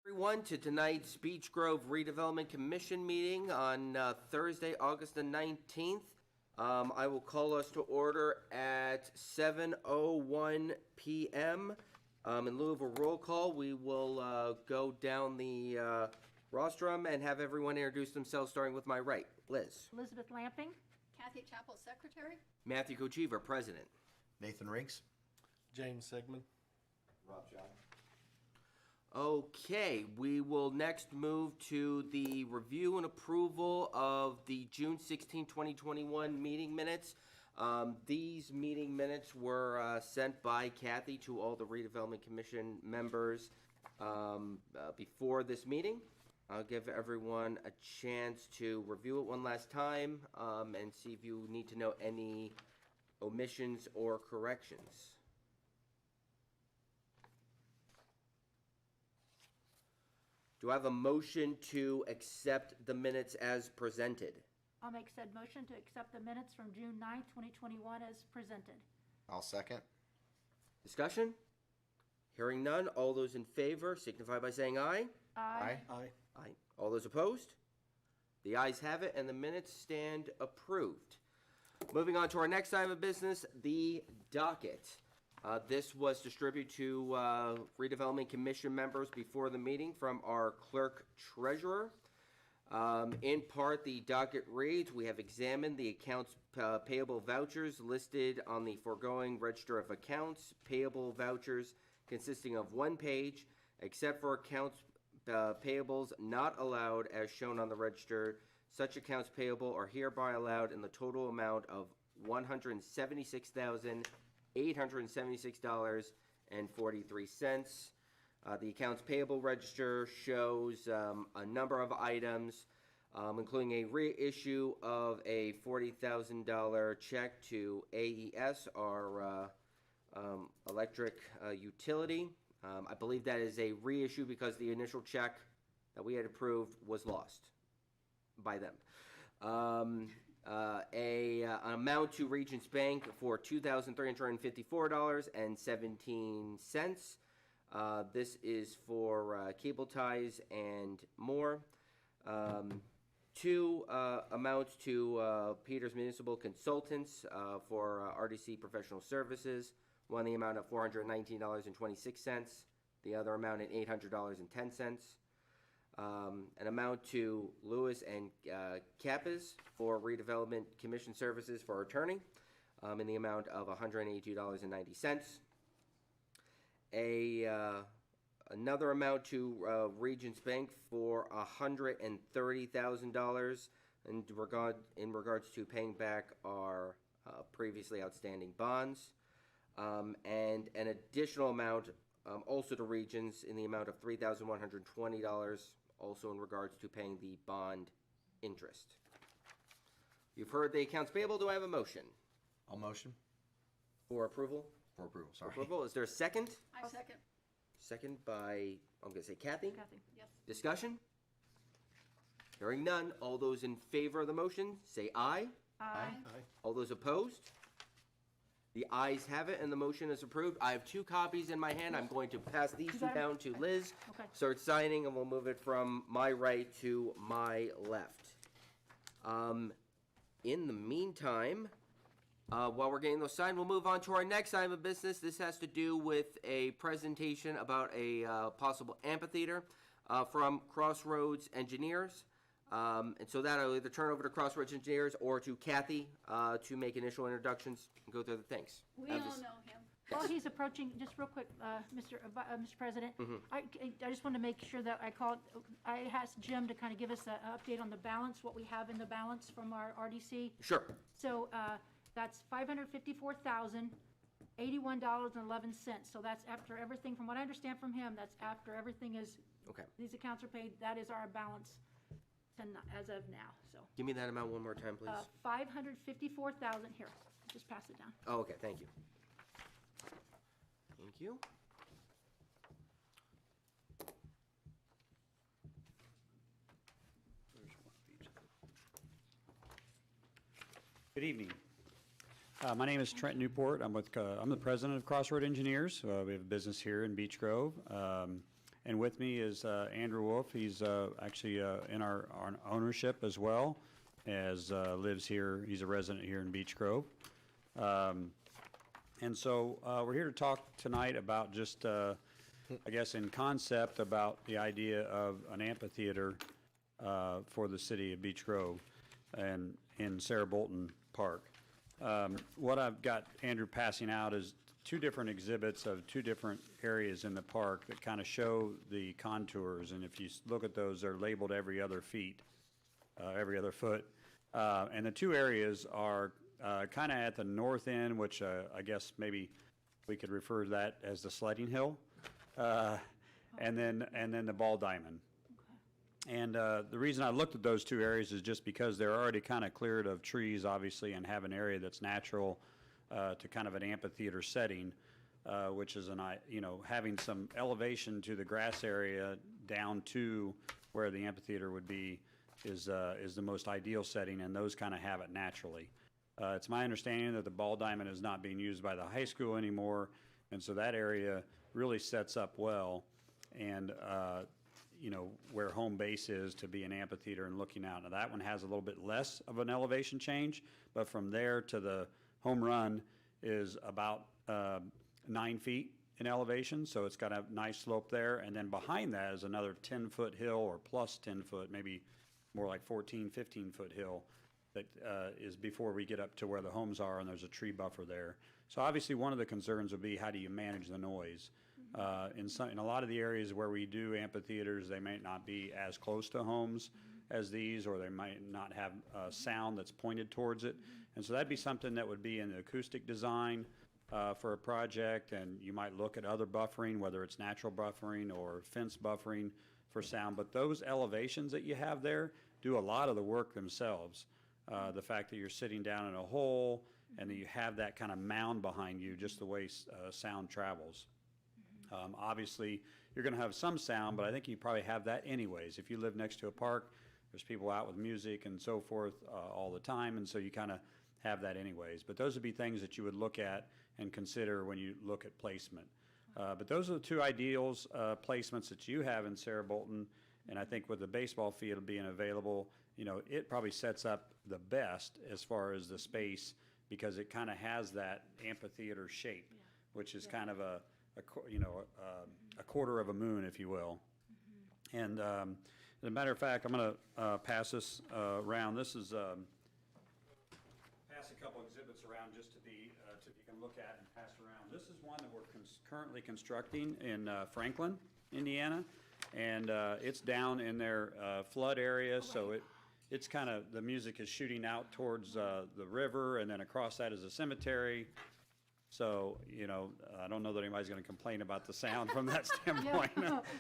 Everyone to tonight's Beech Grove Redevelopment Commission meeting on Thursday, August the 19th. I will call us to order at 7:01 p.m. In lieu of a roll call, we will go down the rostrum and have everyone introduce themselves, starting with my right. Liz. Elizabeth Lamping. Kathy Chappell, Secretary. Matthew Kochevar, President. Nathan Rinks. James Segman. Rob John. Okay, we will next move to the review and approval of the June 16, 2021 meeting minutes. These meeting minutes were sent by Kathy to all the Redevelopment Commission members before this meeting. I'll give everyone a chance to review it one last time and see if you need to know any omissions or corrections. Do I have a motion to accept the minutes as presented? I'll make said motion to accept the minutes from June 9th, 2021 as presented. I'll second. Discussion? Hearing none, all those in favor signify by saying aye. Aye. Aye. Aye. All those opposed? The ayes have it, and the minutes stand approved. Moving on to our next item of business, the docket. This was distributed to Redevelopment Commission members before the meeting from our clerk treasurer. In part, the docket reads, we have examined the accounts payable vouchers listed on the foregoing register of accounts. Payable vouchers consisting of one page, except for accounts payables not allowed as shown on the register. Such accounts payable are hereby allowed in the total amount of $176,876.43. The accounts payable register shows a number of items, including a reissue of a $40,000 check to AES, our electric utility. I believe that is a reissue because the initial check that we had approved was lost by them. An amount to Regents Bank for $2,354.17. This is for cable ties and more. Two amounts to Peters Municipal Consultants for RDC Professional Services. One in the amount of $419.26. The other amount at $800.10. An amount to Lewis and Kappas for Redevelopment Commission Services for attorney in the amount of $182.90. Another amount to Regents Bank for $130,000 in regards to paying back our previously outstanding bonds, and an additional amount also to Regions in the amount of $3,120, also in regards to paying the bond interest. You've heard the accounts payable. Do I have a motion? I'll motion. For approval? For approval, sorry. Approval. Is there a second? I second. Second by, I'm going to say Kathy. Kathy. Yes. Discussion? Hearing none. All those in favor of the motion, say aye. Aye. Aye. All those opposed? The ayes have it, and the motion is approved. I have two copies in my hand. I'm going to pass these two down to Liz. Okay. Start signing, and we'll move it from my right to my left. In the meantime, while we're getting those signed, we'll move on to our next item of business. This has to do with a presentation about a possible amphitheater from Crossroads Engineers. And so that I'll either turn over to Crossroads Engineers or to Kathy to make initial introductions and go through the things. We all know him. While he's approaching, just real quick, Mr. President, I just want to make sure that I asked Jim to kind of give us an update on the balance, what we have in the balance from our RDC. Sure. So that's $554,081.11. So that's after everything, from what I understand from him, that's after everything is, Okay. these accounts are paid, that is our balance as of now, so. Give me that amount one more time, please. 554,000, here, just pass it down. Oh, okay. Thank you. Thank you. Good evening. My name is Trent Newport. I'm the president of Crossroad Engineers. We have a business here in Beech Grove. And with me is Andrew Wolf. He's actually in our ownership as well, as lives here. He's a resident here in Beech Grove. And so we're here to talk tonight about just, I guess in concept, about the idea of an amphitheater for the city of Beech Grove and in Sarah Bolton Park. What I've got Andrew passing out is two different exhibits of two different areas in the park that kind of show the contours, and if you look at those, they're labeled every other foot. And the two areas are kind of at the north end, which I guess maybe we could refer to that as the sledding hill, and then the ball diamond. And the reason I looked at those two areas is just because they're already kind of cleared of trees, obviously, and have an area that's natural to kind of an amphitheater setting, which is having some elevation to the grass area down to where the amphitheater would be is the most ideal setting, and those kind of have it naturally. It's my understanding that the ball diamond is not being used by the high school anymore, and so that area really sets up well, and where home base is to be an amphitheater and looking out. Now that one has a little bit less of an elevation change, but from there to the home run is about 9 feet in elevation, so it's got a nice slope there, and then behind that is another 10-foot hill, or plus 10 foot, maybe more like 14, 15-foot hill that is before we get up to where the homes are, and there's a tree buffer there. So obviously one of the concerns would be, how do you manage the noise? In a lot of the areas where we do amphitheaters, they may not be as close to homes as these, or they might not have sound that's pointed towards it. And so that'd be something that would be in the acoustic design for a project, and you might look at other buffering, whether it's natural buffering or fence buffering for sound. But those elevations that you have there do a lot of the work themselves. The fact that you're sitting down in a hole and that you have that kind of mound behind you, just the way sound travels. Obviously, you're going to have some sound, but I think you probably have that anyways. If you live next to a park, there's people out with music and so forth all the time, and so you kind of have that anyways. But those would be things that you would look at and consider when you look at placement. But those are the two ideals placements that you have in Sarah Bolton, and I think with the baseball field being available, it probably sets up the best as far as the space, because it kind of has that amphitheater shape, which is kind of a quarter of a moon, if you will. And as a matter of fact, I'm going to pass this around. This is pass a couple exhibits around just to you can look at and pass around. This is one that we're currently constructing in Franklin, Indiana, and it's down in their flood area, so it's kind of, the music is shooting out towards the river, and then across that is a cemetery. So, I don't know that anybody's going to complain about the sound from that standpoint.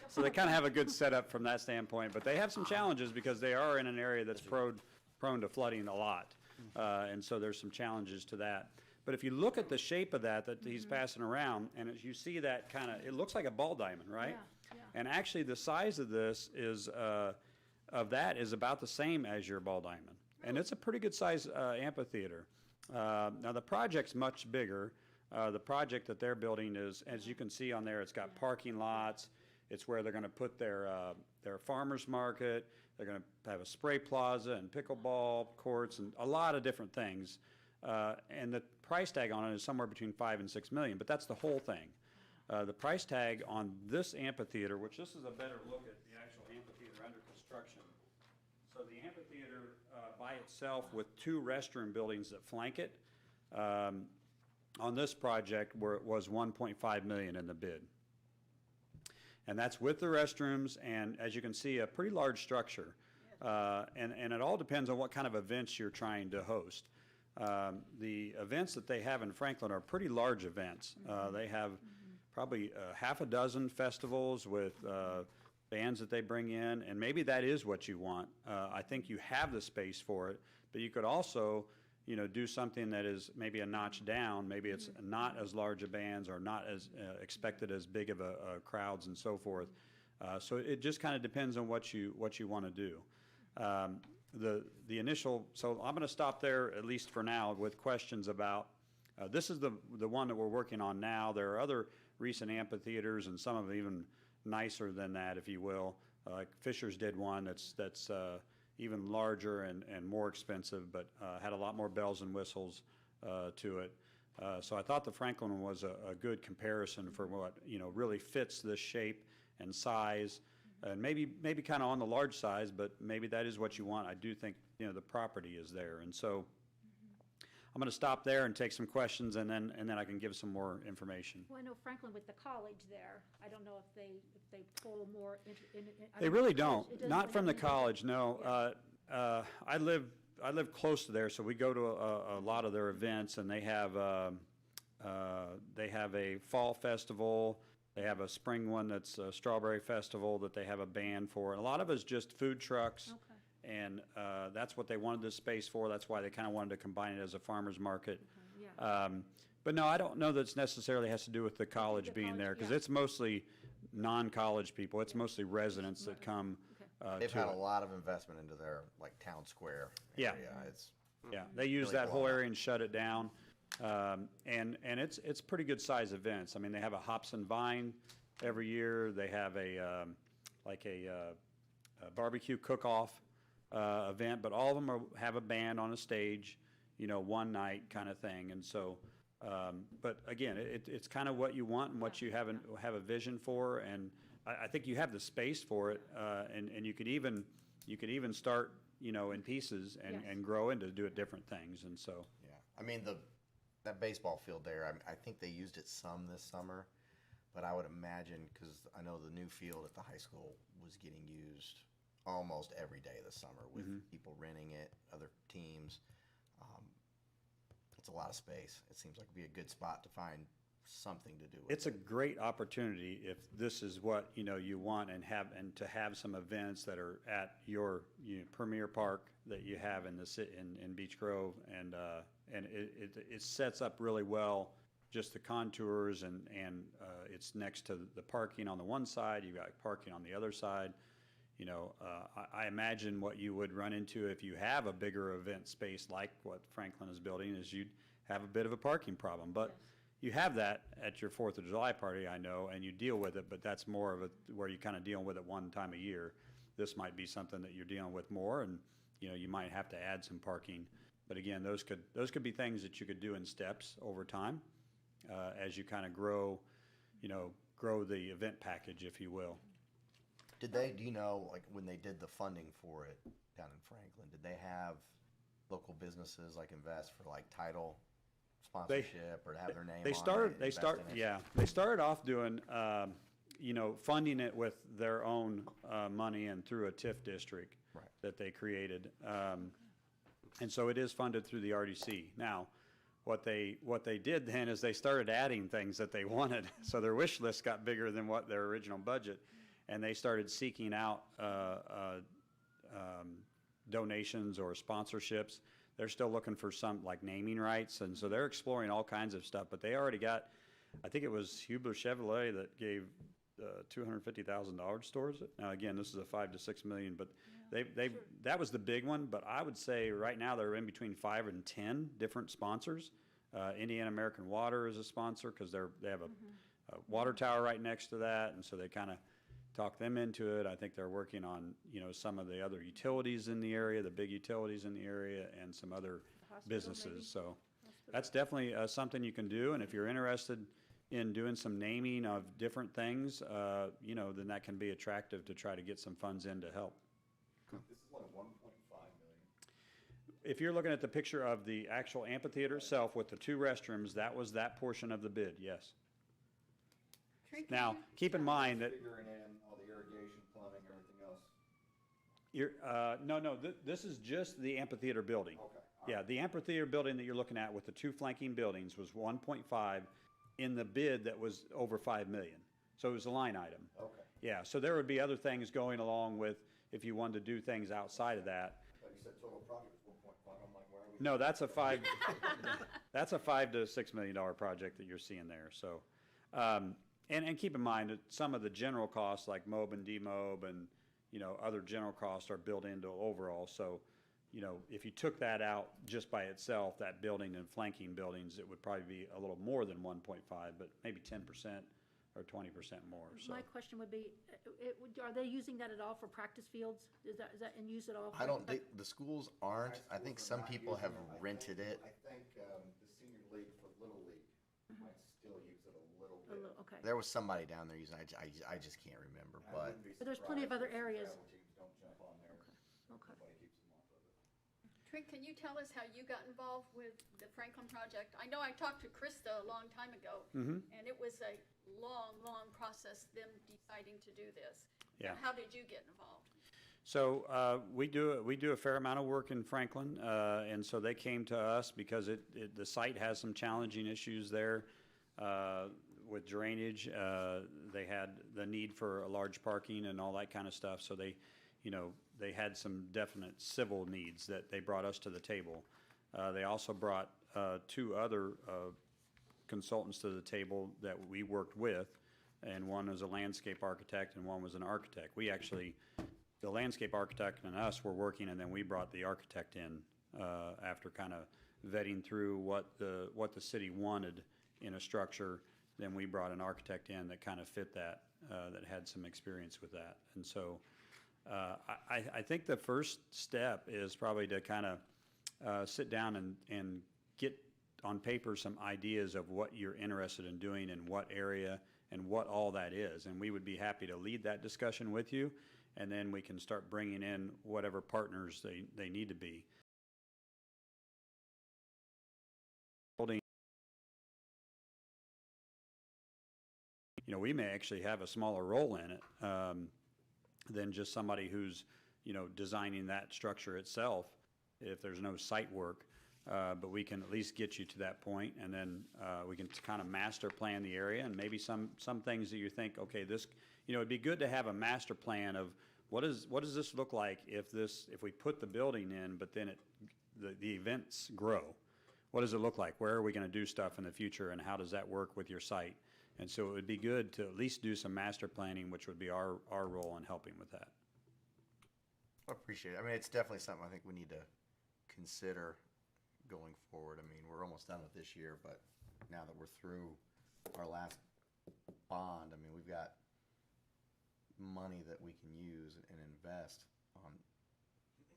So they kind of have a good setup from that standpoint, but they have some challenges because they are in an area that's prone to flooding a lot. And so there's some challenges to that. But if you look at the shape of that he's passing around, and as you see that kind of, it looks like a ball diamond, right? Yeah. And actually the size of this is, of that is about the same as your ball diamond. And it's a pretty good size amphitheater. Now the project's much bigger. The project that they're building is, as you can see on there, it's got parking lots. It's where they're going to put their farmers market. They're going to have a spray plaza and pickleball courts and a lot of different things. And the price tag on it is somewhere between $5 and $6 million, but that's the whole thing. The price tag on this amphitheater, which this is a better look at the actual amphitheater under construction. So the amphitheater by itself with two restroom buildings that flank it, on this project was $1.5 million in the bid. And that's with the restrooms, and as you can see, a pretty large structure. And it all depends on what kind of events you're trying to host. The events that they have in Franklin are pretty large events. They have probably half a dozen festivals with bands that they bring in, and maybe that is what you want. I think you have the space for it, but you could also do something that is maybe a notch down. Maybe it's not as large a bands or not as expected as big of a crowds and so forth. So it just kind of depends on what you want to do. The initial, so I'm going to stop there at least for now with questions about, this is the one that we're working on now. There are other recent amphitheaters, and some have even nicer than that, if you will. Like Fisher's did one that's even larger and more expensive, but had a lot more bells and whistles to it. So I thought the Franklin one was a good comparison for what, really fits this shape and size, and maybe kind of on the large size, but maybe that is what you want. I do think, the property is there. And so I'm going to stop there and take some questions, and then I can give some more information. Well, I know Franklin with the college there, I don't know if they pull more into. They really don't. It doesn't Not really from the have anything- college, no. Yeah. I live close to there, so we go to a lot of their events, and they have a fall festival. They have a spring one that's a strawberry festival that they have a band for. And a lot of it is just food trucks. Okay. And that's what they wanted this space for. That's why they kind of wanted to combine it as a farmer's market. Yeah. But no, I don't know that it necessarily has to do with the college being college, there, because yeah. it's mostly non-college people. It's mostly residents that come They've to had a it. lot of investment into their, like, town square Yeah. area. It's, Yeah, they use Really that whole blown up. area and shut it down. And it's pretty good size events. I mean, they have a Hops and Vine every year. They have a barbecue cook-off event, but all of them have a band on a stage, one night kind of thing. And so, but again, it's kind of what you want and what you have a vision for. And I think you have the space for it, and you could even start, in pieces Yes. and grow into do it different things. And so, yeah. I mean, that baseball field there, I think they used it some this summer, but I would imagine, because I know the new field at the high school was getting used almost every day this summer with people renting it, other teams. It's a lot of space. It seems like it'd be a good spot to find something to do with it's a great opportunity if this is what, you want, and to have some events that are at your premier park that you have in in Beech Grove, and it sets up really well, just the contours, and it's next to the parking on the one side, you've got parking on the other side. I imagine what you would run into if you have a bigger event space like what Franklin is building is you'd have a bit of a parking problem. But Yes. you have that at your 4th of July party, I know, and you deal with it, but that's more of where you kind of deal with it one time a year. This might be something that you're dealing with more, and, you might have to add some parking. But again, those could be things that you could do in steps over time, as you kind of grow the event package, if you will. Do you know, like, when they did the funding for it down in Franklin, did they have local businesses like invest for, like, title sponsorship or to have their name on it? Invest in it? They started off doing, funding it with their own money and through a TIF district Right. that they created. And so it is funded through the RDC. Now, what they did then is they started adding things that they wanted. So their wish list got bigger than what their original budget. And they started seeking out donations or sponsorships. They're still looking for some, like, naming rights, and so they're exploring all kinds of stuff. But they already got, I think it was Hubler Chevrolet that gave $250,000 towards it. Now, again, this is a $5 to $6 million, but that was the big one. But I would say right now they're in between 5 and 10 different sponsors. Indiana American Water is a sponsor because they have a water tower right next to that, and so they kind of talk them into it. I think they're working on, some of the other utilities in the area, the big utilities in the area, and some other hospital, businesses. maybe? So that's definitely something you can do. And if you're interested in doing some naming of different things, then that can be attractive to try to get some funds in to help. This is like 1.5 million. If you're looking at the picture of the actual amphitheater itself with the 2 restrooms, that was that portion of the bid, yes. Tree Now, clearing? keep in mind that Figuring in all the irrigation, plumbing, everything else. this is just the amphitheater building. Okay. Yeah, the amphitheater building that you're looking at with the 2 flanking buildings was 1.5 in the bid that was over 5 million. So it was a line item. Okay. Yeah, so there would be other things going along with if you wanted to do things outside of that. But you said total project was 1.5. I'm like, where are we? No, that's a $5 to $6 million project that you're seeing there. So, and keep in mind that some of the general costs like mob and demob and, other general costs are built into overall. So, if you took that out just by itself, that building and flanking buildings, it would probably be a little more than 1.5, but maybe 10% or 20% more, so. My question would be, are they using that at all for practice fields? Is that in use at all? I don't think, the schools aren't. I think some people have rented it. I think the senior league for Little League might still use it a little A bit. little- Okay. There was somebody down there using it. I just can't remember, I but wouldn't be But there's plenty of other surprised if areas. travel teams don't jump on there. Okay. Nobody keeps them off of it. Trent, can you tell us how you got involved with the Franklin project? I know I talked to Krista a long time ago, and it was a long, long process, them deciding to do this. Yeah. How did you get involved? So we do a fair amount of work in Franklin, and so they came to us because the site has some challenging issues there with drainage. They had the need for a large parking and all that kind of stuff. So they had some definite civil needs that they brought us to the table. They also brought two other consultants to the table that we worked with, and one was a landscape architect and one was an architect. We actually, the landscape architect and us were working, and then we brought the architect in after kind of vetting through what the city wanted in a structure. Then we brought an architect in that kind of fit that, that had some experience with that. And so I think the first step is probably to kind of sit down and get on paper some ideas of what you're interested in doing in what area and what all that is. And we would be happy to lead that discussion with you, and then we can start bringing in whatever partners they need to be. We may actually have a smaller role in it than just somebody who's, designing that structure itself if there's no site work. But we can at least get you to that point, and then we can kind of master plan the area, and maybe some things that you think, okay, this, it'd be good to have a master plan of what does this look like if we put the building in, but then the events grow. What does it look like? Where are we going to do stuff in the future, and how does that work with your site? And so it would be good to at least do some master planning, which would be our role in helping with that. I appreciate it. I mean, it's definitely something I think we need to consider going forward. I mean, we're almost done with this year, but now that we're through our last bond, I mean, we've got money that we can use and invest on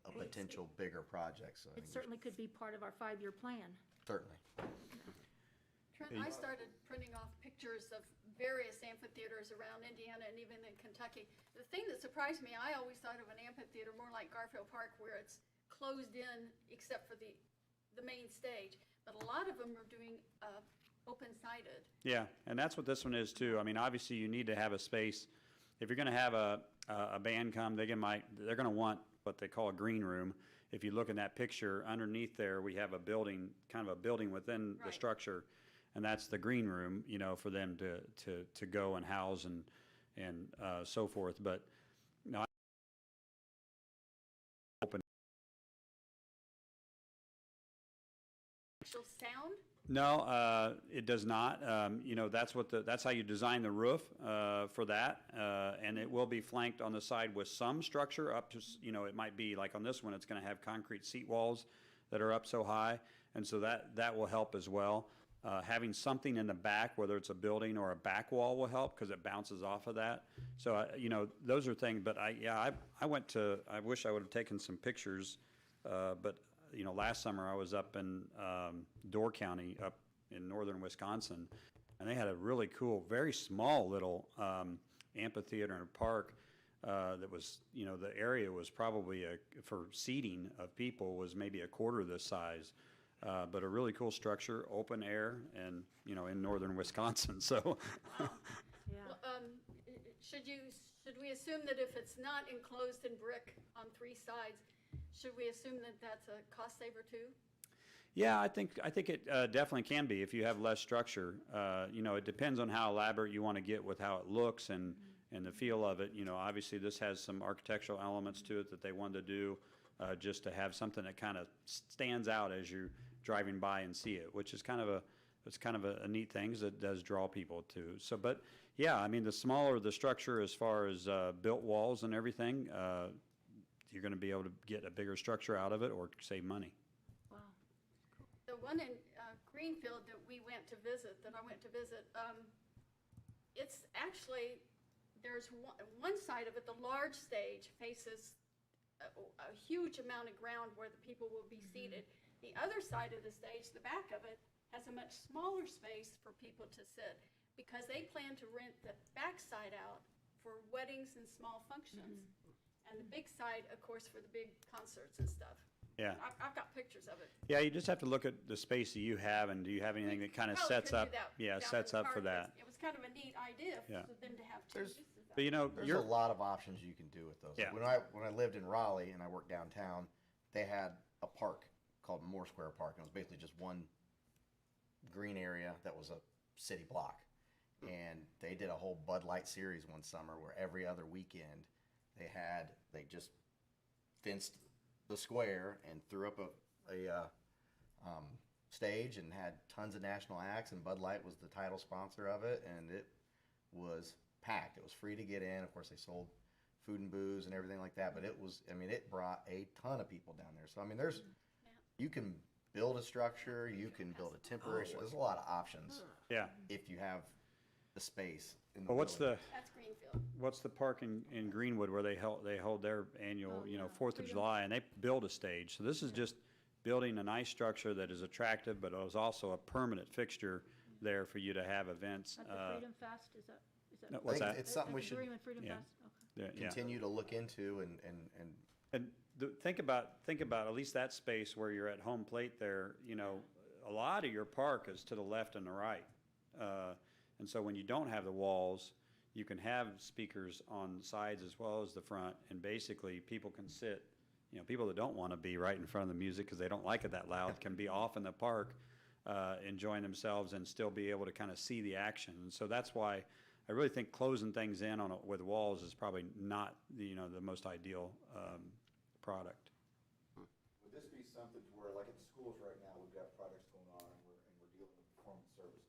a potential bigger project. So I It think certainly could be part of our 5-year plan. certainly. Trent, I started printing off pictures of various amphitheaters around Indiana and even in Kentucky. The thing that surprised me, I always thought of an amphitheater more like Garfield Park, where it's closed in except for the main stage. But a lot of them are doing open-sided. Yeah, and that's what this one is too. I mean, obviously you need to have a space. If you're going to have a band come, they're going to want what they call a green room. If you look in that picture, underneath there we have a building, kind of a building within the Right. structure, and that's the green room, for them to go and house and so forth. But no, open. Actual sound? No, it does not. That's how you design the roof for that, and it will be flanked on the side with some structure up to, it might be like on this one, it's going to have concrete seat walls that are up so high, and so that will help as well. Having something in the back, whether it's a building or a back wall, will help because it bounces off of that. So those are things. But I wish I would have taken some pictures, but. Last summer I was up in Door County up in northern Wisconsin, and they had a really cool, very small little amphitheater and park that was, the area was probably for seating of people was maybe a quarter this size, but a really cool structure, open air, and, in northern Wisconsin, so. Wow. Yeah. Well, should we assume that if it's not enclosed in brick on 3 sides, should we assume that that's a cost saver too? Yeah, I think it definitely can be if you have less structure. It depends on how elaborate you want to get with how it looks and the feel of it. Obviously this has some architectural elements to it that they wanted to do just to have something that kind of stands out as you're driving by and see it, which is kind of a neat thing because it does draw people to. So, but yeah, I mean, the smaller the structure as far as built walls and everything, you're going to be able to get a bigger structure out of it or save money. Wow. The one in Greenfield that I went to visit, it's actually, there's one side of it, the large stage faces a huge amount of ground where the people will be seated. The other side of the stage, the back of it, has a much smaller space for people to sit because they plan to rent the back side out for weddings and small functions. And the big side, of course, for the big concerts and stuff. Yeah. I've got pictures of it. Yeah, you just have to look at the space that you have, and do you have anything that kind of Probably sets could do up, that yeah, down sets in the up for park. that. It was kind of a neat idea Yeah. for them to have two There's- uses of But you know, There's you're, a lot of options you can do with those. Yeah. When I lived in Raleigh and I worked downtown, they had a park called Moore Square Park. And it was basically just one green area that was a city block. And they did a whole Bud Light series one summer where every other weekend they just fenced the square and threw up a stage and had tons of national acts, and Bud Light was the title sponsor of it, and it was packed. It was free to get in. Of course, they sold food and booze and everything like that, but it brought a ton of people down there. So, you can build a structure, you can build a temporary structure. There's a lot of options yeah. if you have the space in the Well, what's building. That's Greenfield. what's the park in Greenwood where they hold their annual, Oh, yeah. 4th of July, and they build a stage. So this is just building a nice structure that is attractive, but is also a permanent fixture there for you to have events. At the Freedom Fest, is that? No, I what's think that? it's something we At the should Greenwood Freedom Yeah. Fest, okay. Yeah. continue to look into and And think about at least that space where you're at home plate there, a lot of your park is to the left and the right. And so when you don't have the walls, you can have speakers on sides as well as the front, and basically people can sit, people that don't want to be right in front of the music because they don't like it that loud can be off in the park, enjoying themselves and still be able to kind of see the action. And so that's why I really think closing things in with walls is probably not the most ideal product. Would this be something to where, like at the schools right now, we've got projects going on and we're dealing with performance services.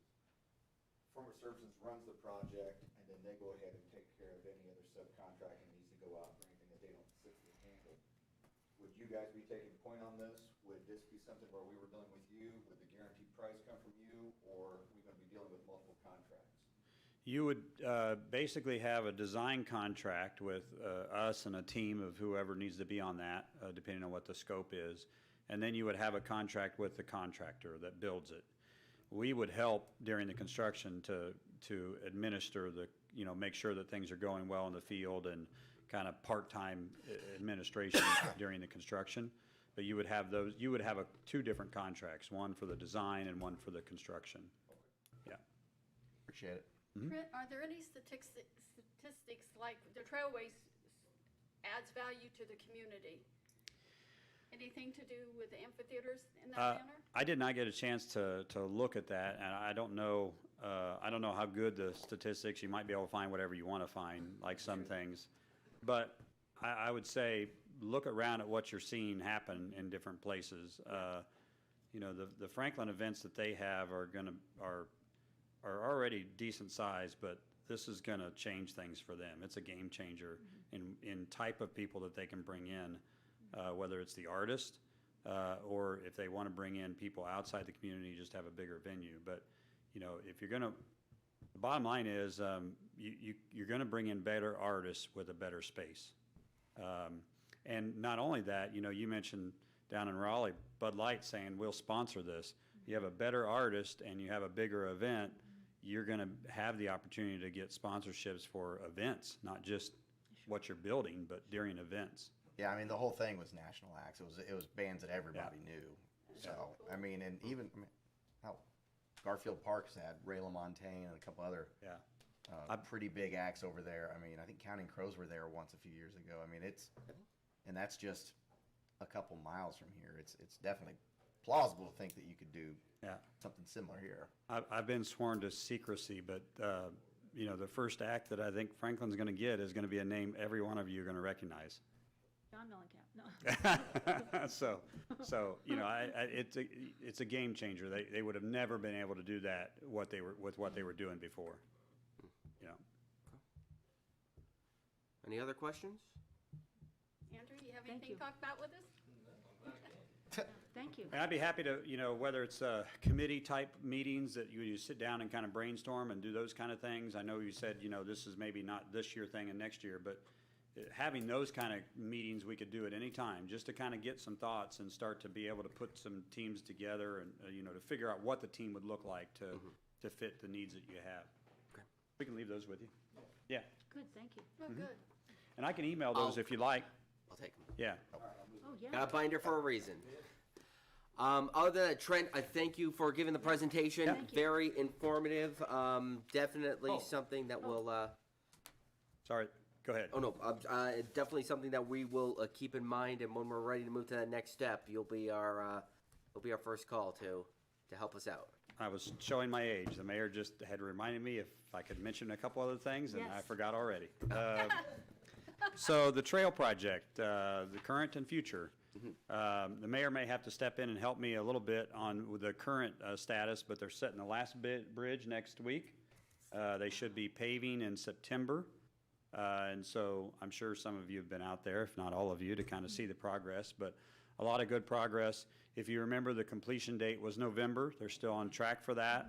Performance services runs the project and then they go ahead and take care of any other subcontracting that needs to go out for anything that they don't specifically handle. Would you guys be taking point on this? Would this be something where we were dealing with you? Would the guaranteed price come from you, or are we going to be dealing with multiple contracts? You would basically have a design contract with us and a team of whoever needs to be on that, depending on what the scope is. And then you would have a contract with the contractor that builds it. We would help during the construction to administer make sure that things are going well in the field and kind of part-time administration during the construction. But you would have two different contracts, one for the design and one for the construction. Yeah. appreciate it. Trent, are there any statistics like the Trailways adds value to the community? Anything to do with the amphitheaters in that manner? I did not get a chance to look at that, and I don't know how good the statistics. You might be able to find whatever you want to find, like some things. But I would say look around at what you're seeing happen in different places. The Franklin events that they have are already decent size, but this is going to change things for them. It's a game changer in type of people that they can bring in, whether it's the artist or if they want to bring in people outside the community, just have a bigger venue. But if you're going to, the bottom line is you're going to bring in better artists with a better space. And not only that, you mentioned down in Raleigh, Bud Light saying we'll sponsor this. You have a better artist and you have a bigger event, you're going to have the opportunity to get sponsorships for events, not just what you're building, but during events. Yeah, the whole thing was national acts. It was bands that everybody knew. So Garfield Park's had Ray LaMontagne and a couple other pretty big acts over there. I think Counting Crows were there once a few years ago. And that's just a couple miles from here. It's definitely plausible to think that you could do something similar here. I've been sworn to secrecy, but the first act that I think Franklin's going to get is going to be a name every one of you are going to recognize. John Mellencamp, no. So it's a game changer. They would have never been able to do that what they were doing before. Any other questions? Andrew, you have Thank anything you. to talk about with us? thank you. And I'd be happy to, whether it's committee-type meetings that you sit down and kind of brainstorm and do those kind of things. I know you said, this is maybe not this year thing and next year, but having those kind of meetings, we could do at any time, just to kind of get some thoughts and start to be able to put some teams together and, to figure out what the team would look like to fit the needs that you have. Okay. We can leave those with you. Yeah. Good, thank you. Oh, good. And I can email those if you like. I'll take them. Yeah. Oh, yeah. Got a binder for a reason. Other than that, Trent, I thank you for giving the presentation. Thank you. Very informative. Definitely something that will. Sorry. Go ahead. Oh no, definitely something that we will keep in mind, and when we're ready to move to that next step, you'll be our first call to help us out. I was showing my age. The mayor just had reminded me if I could mention a couple other things, and I Yes. forgot already. So the trail project, the current and future. The mayor may have to step in and help me a little bit on with the current status, but they're setting the last bridge next week. They should be paving in September. And so I'm sure some of you have been out there, if not all of you, to kind of see the progress, but a lot of good progress. If you remember, the completion date was November. They're still on track for that.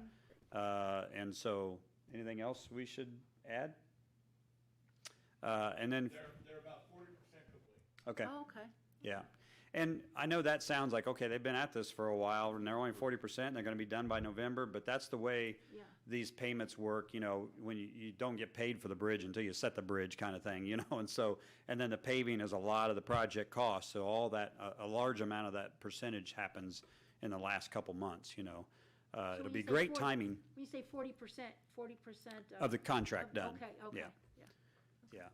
And so anything else we should add? And then. They're about 40% complete. Okay. Oh, okay. Yeah. And I know that sounds like, okay, they've been at this for a while, and they're only 40%, they're gonna be done by November, but that's the way Yeah. these payments work, when you don't get paid for the bridge until you set the bridge kind of thing, and so, and then the paving is a lot of the project cost, so all that, a large amount of that percentage happens in the last couple months, So It'll when be you say great 40 timing When you say 40%, 40% of the contract done. Okay, Yeah, yeah. yeah.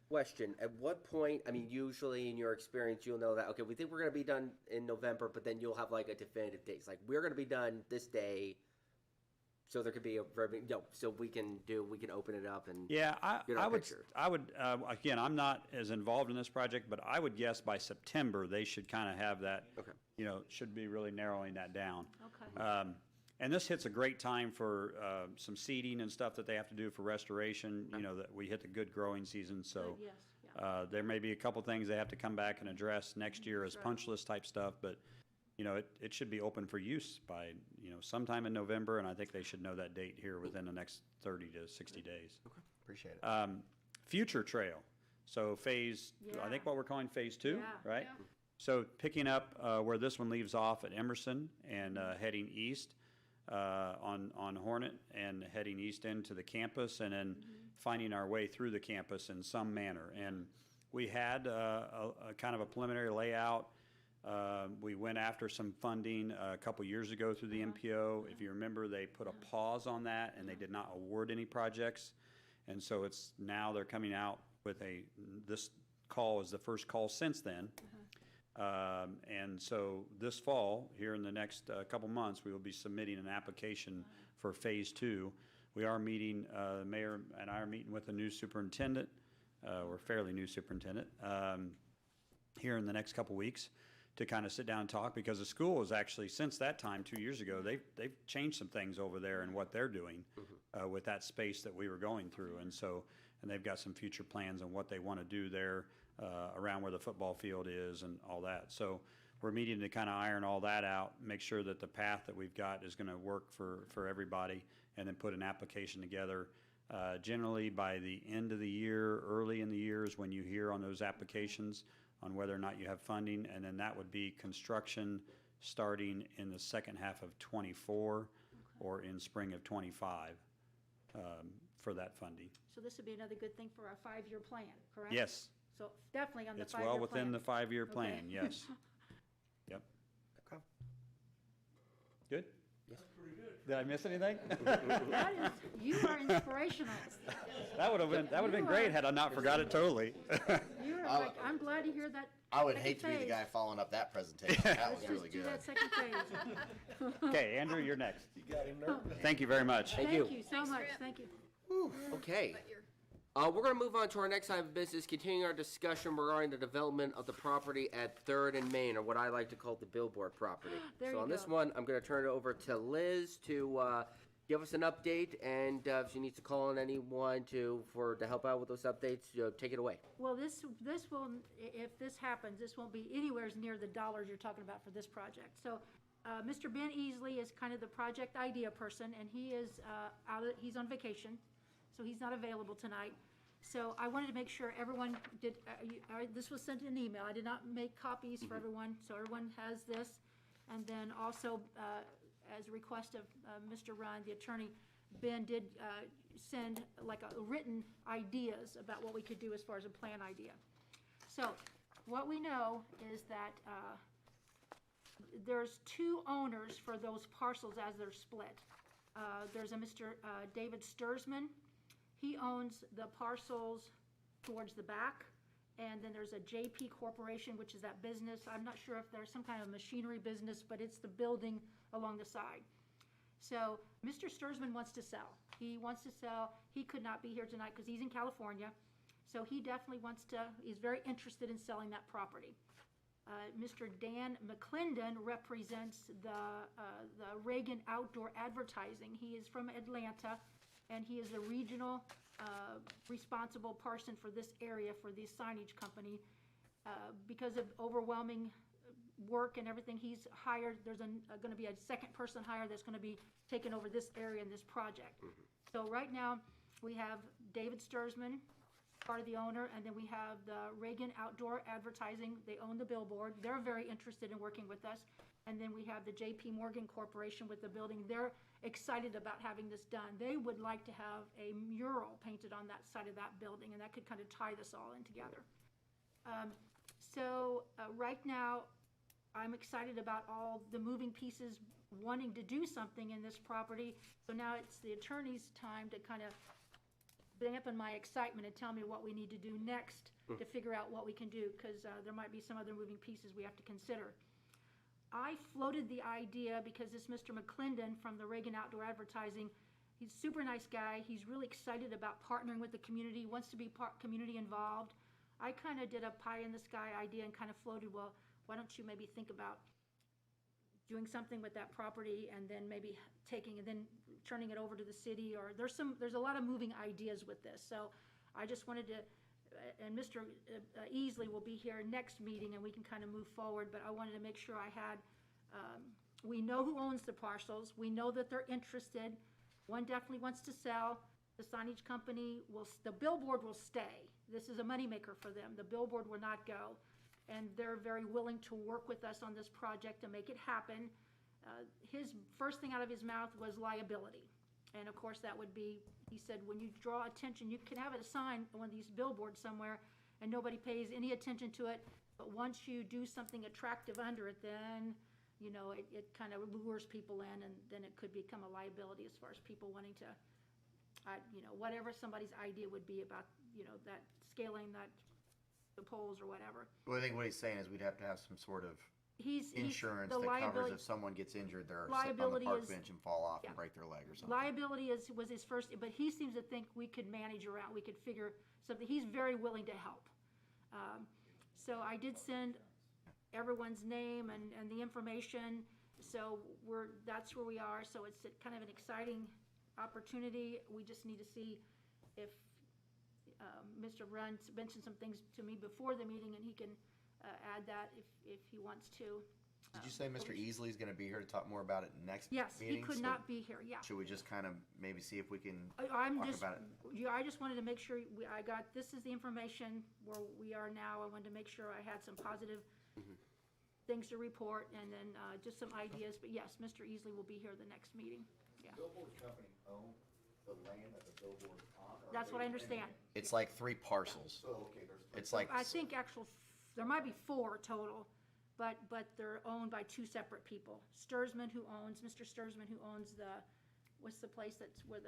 Question, at what point, I mean, usually in your experience, you'll know that, okay, we think we're gonna be done in November, but then you'll have like a definitive date. It's like, we're gonna be done this day, so there could be so we can open it up and. Yeah, Get our I would, picture. again, I'm not as involved in this project, but I would guess by September, they should kind of have that, Okay. should be really narrowing that down. Okay. And this hits a great time for some seeding and stuff that they have to do for restoration, that we hit the good growing season, so. Good, yes, yeah. There may be a couple things they have to come back and address next year as punch list type stuff, but, it should be open for use by, sometime in November, and I think they should know that date here within the next 30 to 60 days. Appreciate it. Future Trail, so I think what we're calling Phase 2, Yeah. right? Yeah. So picking up where this one leaves off at Emerson and heading east on Hornet and heading east into the campus and then finding our way through the campus in some manner. And we had a kind of a preliminary layout. We went after some funding a couple years ago through the MPO. If you remember, they put a pause on that and they did not award any projects. And so now they're coming out with this call is the first call since then. And so this fall, here in the next couple months, we will be submitting an application for Phase 2. We are meeting, the mayor and I are meeting with the new superintendent, or fairly new superintendent, here in the next couple weeks to kind of sit down and talk, because the school is actually, since that time, 2 years ago, they've changed some things over there and what they're doing with that space that we were going through. And so, and they've got some future plans on what they want to do there around where the football field is and all that. So we're meeting to kind of iron all that out, make sure that the path that we've got is going to work for everybody, and then put an application together. Generally, by the end of the year, early in the year is when you hear on those applications on whether or not you have funding, and then that would be construction starting in the second half of '24 or in spring of '25 for that funding. So this would be another good thing for our 5-year plan, correct? Yes, So definitely on the 5-year plan. it's well within the 5-year plan, Okay. yes. Yep. Okay. Good? Yes. Did I miss anything? That is, you are inspirational. That would have been great had I not forgot it totally. You're like, I'm glad to hear that. I would second hate to be the phase. guy following up that presentation. That was Let's really just do good. that second phase. Okay, Andrew, you're next. You got him nervous. Thank you very much. Thank Thank you. you so much, Grant. thank you. Okay. But you're, We're going to move on to our next item of business, continuing our discussion regarding the development of the property at 3rd and Main, or what I like to call the Billboard Property. There So you on this go. one, I'm going to turn it over to Liz to give us an update, and if she needs to call on anyone to help out with those updates, take it away. Well, this will, if this happens, this won't be anywhere near the dollars you're talking about for this project. So, Mr. Ben Easley is kind of the project idea person, and he is he's on vacation, so he's not available tonight. So I wanted to make sure everyone did, this was sent in an email. I did not make copies for everyone, so everyone has this. And then also, as a request of Mr. Ryan, the attorney, Ben did send like a written ideas about what we could do as far as a plan idea. So what we know is that there's two owners for those parcels as they're split. There's a Mr. David Sturzman. He owns the parcels towards the back. And then there's a JP Corporation, which is that business. I'm not sure if there's some kind of machinery business, but it's the building along the side. So Mr. Sturzman wants to sell. He wants to sell. He could not be here tonight because he's in California. So he definitely he's very interested in selling that property. Mr. Dan McClendon represents the Reagan Outdoor Advertising. He is from Atlanta, and he is the regional responsible person for this area for the signage company. Because of overwhelming work and everything, he's hired, there's going to be a second person hired that's going to be taking over this area and this project. So right now, we have David Sturzman, part of the owner, and then we have the Reagan Outdoor Advertising. They own the billboard. They're very interested in working with us. And then we have the JP Morgan Corporation with the building. They're excited about having this done. They would like to have a mural painted on that side of that building, and that could kind of tie this all in together. Right now, I'm excited about all the moving pieces wanting to do something in this property. So now it's the attorney's time to kind of dampen my excitement and tell me what we need to do next to figure out what we can do, because there might be some other moving pieces we have to consider. I floated the idea because this Mr. McClendon from the Reagan Outdoor Advertising, he's a super nice guy. He's really excited about partnering with the community, wants to be community involved. I kind of did a pie-in-the-sky idea and kind of floated, well, why don't you maybe think about doing something with that property and then maybe taking and then turning it over to the city, or there's a lot of moving ideas with this. So I just wanted to, and Mr. Easley will be here next meeting and we can kind of move forward, but I wanted to make sure I had, we know who owns the parcels, we know that they're interested, one definitely wants to sell, the signage company the billboard will stay. This is a moneymaker for them. The billboard will not go, and they're very willing to work with us on this project to make it happen. His first thing out of his mouth was liability. And of course, that would be, he said, when you draw attention, you can have a sign on one of these billboards somewhere and nobody pays any attention to it. But once you do something attractive under it, then, you know, it kind of lures people in, and then it could become a liability as far as people wanting to, you know, whatever somebody's idea would be about, you know, that scaling the poles or whatever. Well, I think what he's saying is we'd have to have some sort of insurance the that covers liability- if someone gets injured, they're sitting on the liability park is- bench and fall off yeah. and break their leg or something. Liability was his first, but he seems to think we could manage around, we could figure something. He's very willing to help. So I did send everyone's name and the information. So that's where we are. So it's kind of an exciting opportunity. We just need to see if Mr. Run mentioned some things to me before the meeting, and he can add that if he wants to. Did you say Mr. Easley's going to be here to talk more about it next Yes, meeting? he could So not be here, yeah. Should we just kind of maybe see if we can I'm talk just, about it? yeah, I just wanted to make sure this is the information where we are now. I wanted to make sure I had some positive things to report, and then just some ideas. But yes, Mr. Easley will be here the next meeting. Yeah, Billboard company own the land that the billboard is on? Or that's they what I rent understand. it? It's like 3 parcels. So, okay, there's. It's like I think there might be 4 total, but they're owned by 2 separate people. Mr. Sturzman, who owns what's the place that's where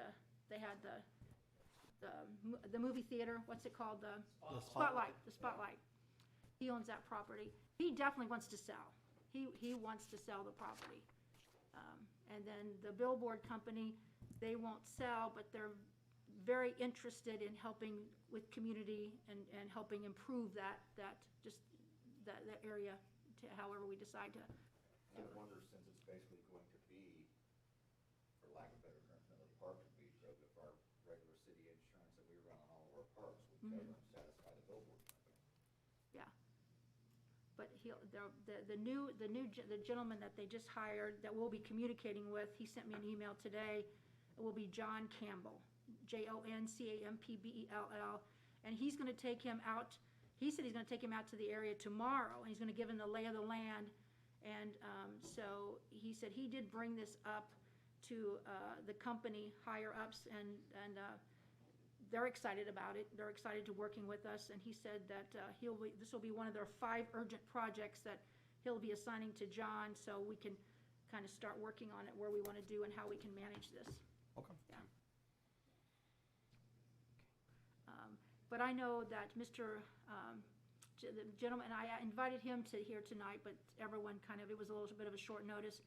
they had the movie theater, what's it called? The Spotlight. He owns that property. He definitely wants to sell. He wants to sell the property. And then the billboard company, they won't sell, but they're very interested in helping with community and helping improve that area to however we decide to. I wonder, since it's basically going to be, for lack of better terms, parks would cover and satisfy the billboard company. Yeah. But the gentleman that they just hired, that we'll be communicating with, he sent me an email today. It will be John Campbell, JONCAMPBELL, and he's gonna take him out, he said he's gonna take him out to the area tomorrow, and he's gonna give him the lay of the land. And, so he said he did bring this up to, the company higher ups, and, they're excited about it. They're excited to working with us, and he said that, this will be one of their 5 urgent projects that he'll be assigning to John, so we can kind of start working on it, where we wanna do and how we can manage this. Okay. Yeah. But I know that the gentleman, I invited him to here tonight, but everyone kind of, it was a little bit of a short notice.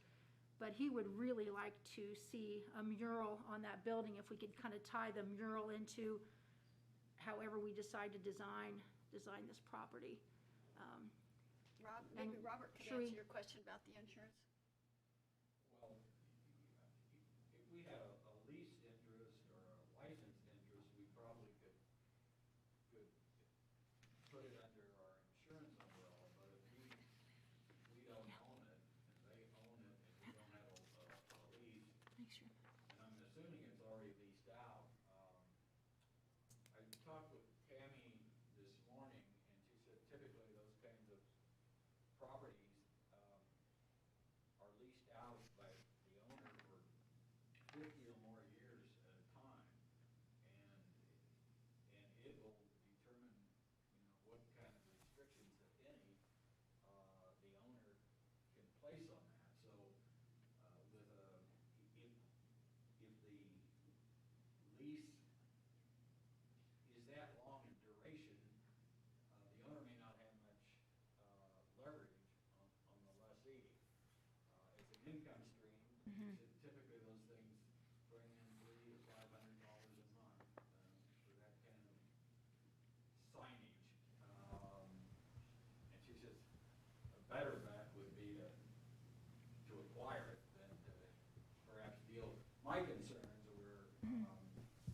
But he would really like to see a mural on that building, if we could kind of tie the mural into however we decide to design this property. Maybe Robert could Sheree- answer your question about the insurance. Well, if we had a lease interest or a licensed interest, we probably could put it under our insurance umbrella, but if we don't own it, and they own it, and we don't have a lease, Make sure. and I'm assuming it's already leased out. I talked with Tammy this morning, and she said typically those kinds of properties are leased out by the owner for 50 or more years at a time, and it will determine, what kind of restrictions, if any, the owner can place on that. So, if the lease is that long in duration, the owner may not have much leverage on the lessee. It's an income stream. Typically, those things bring in $300 to $500 a month for that kind of signage. And she says a better bet would be to acquire it than to perhaps deal. My concerns were,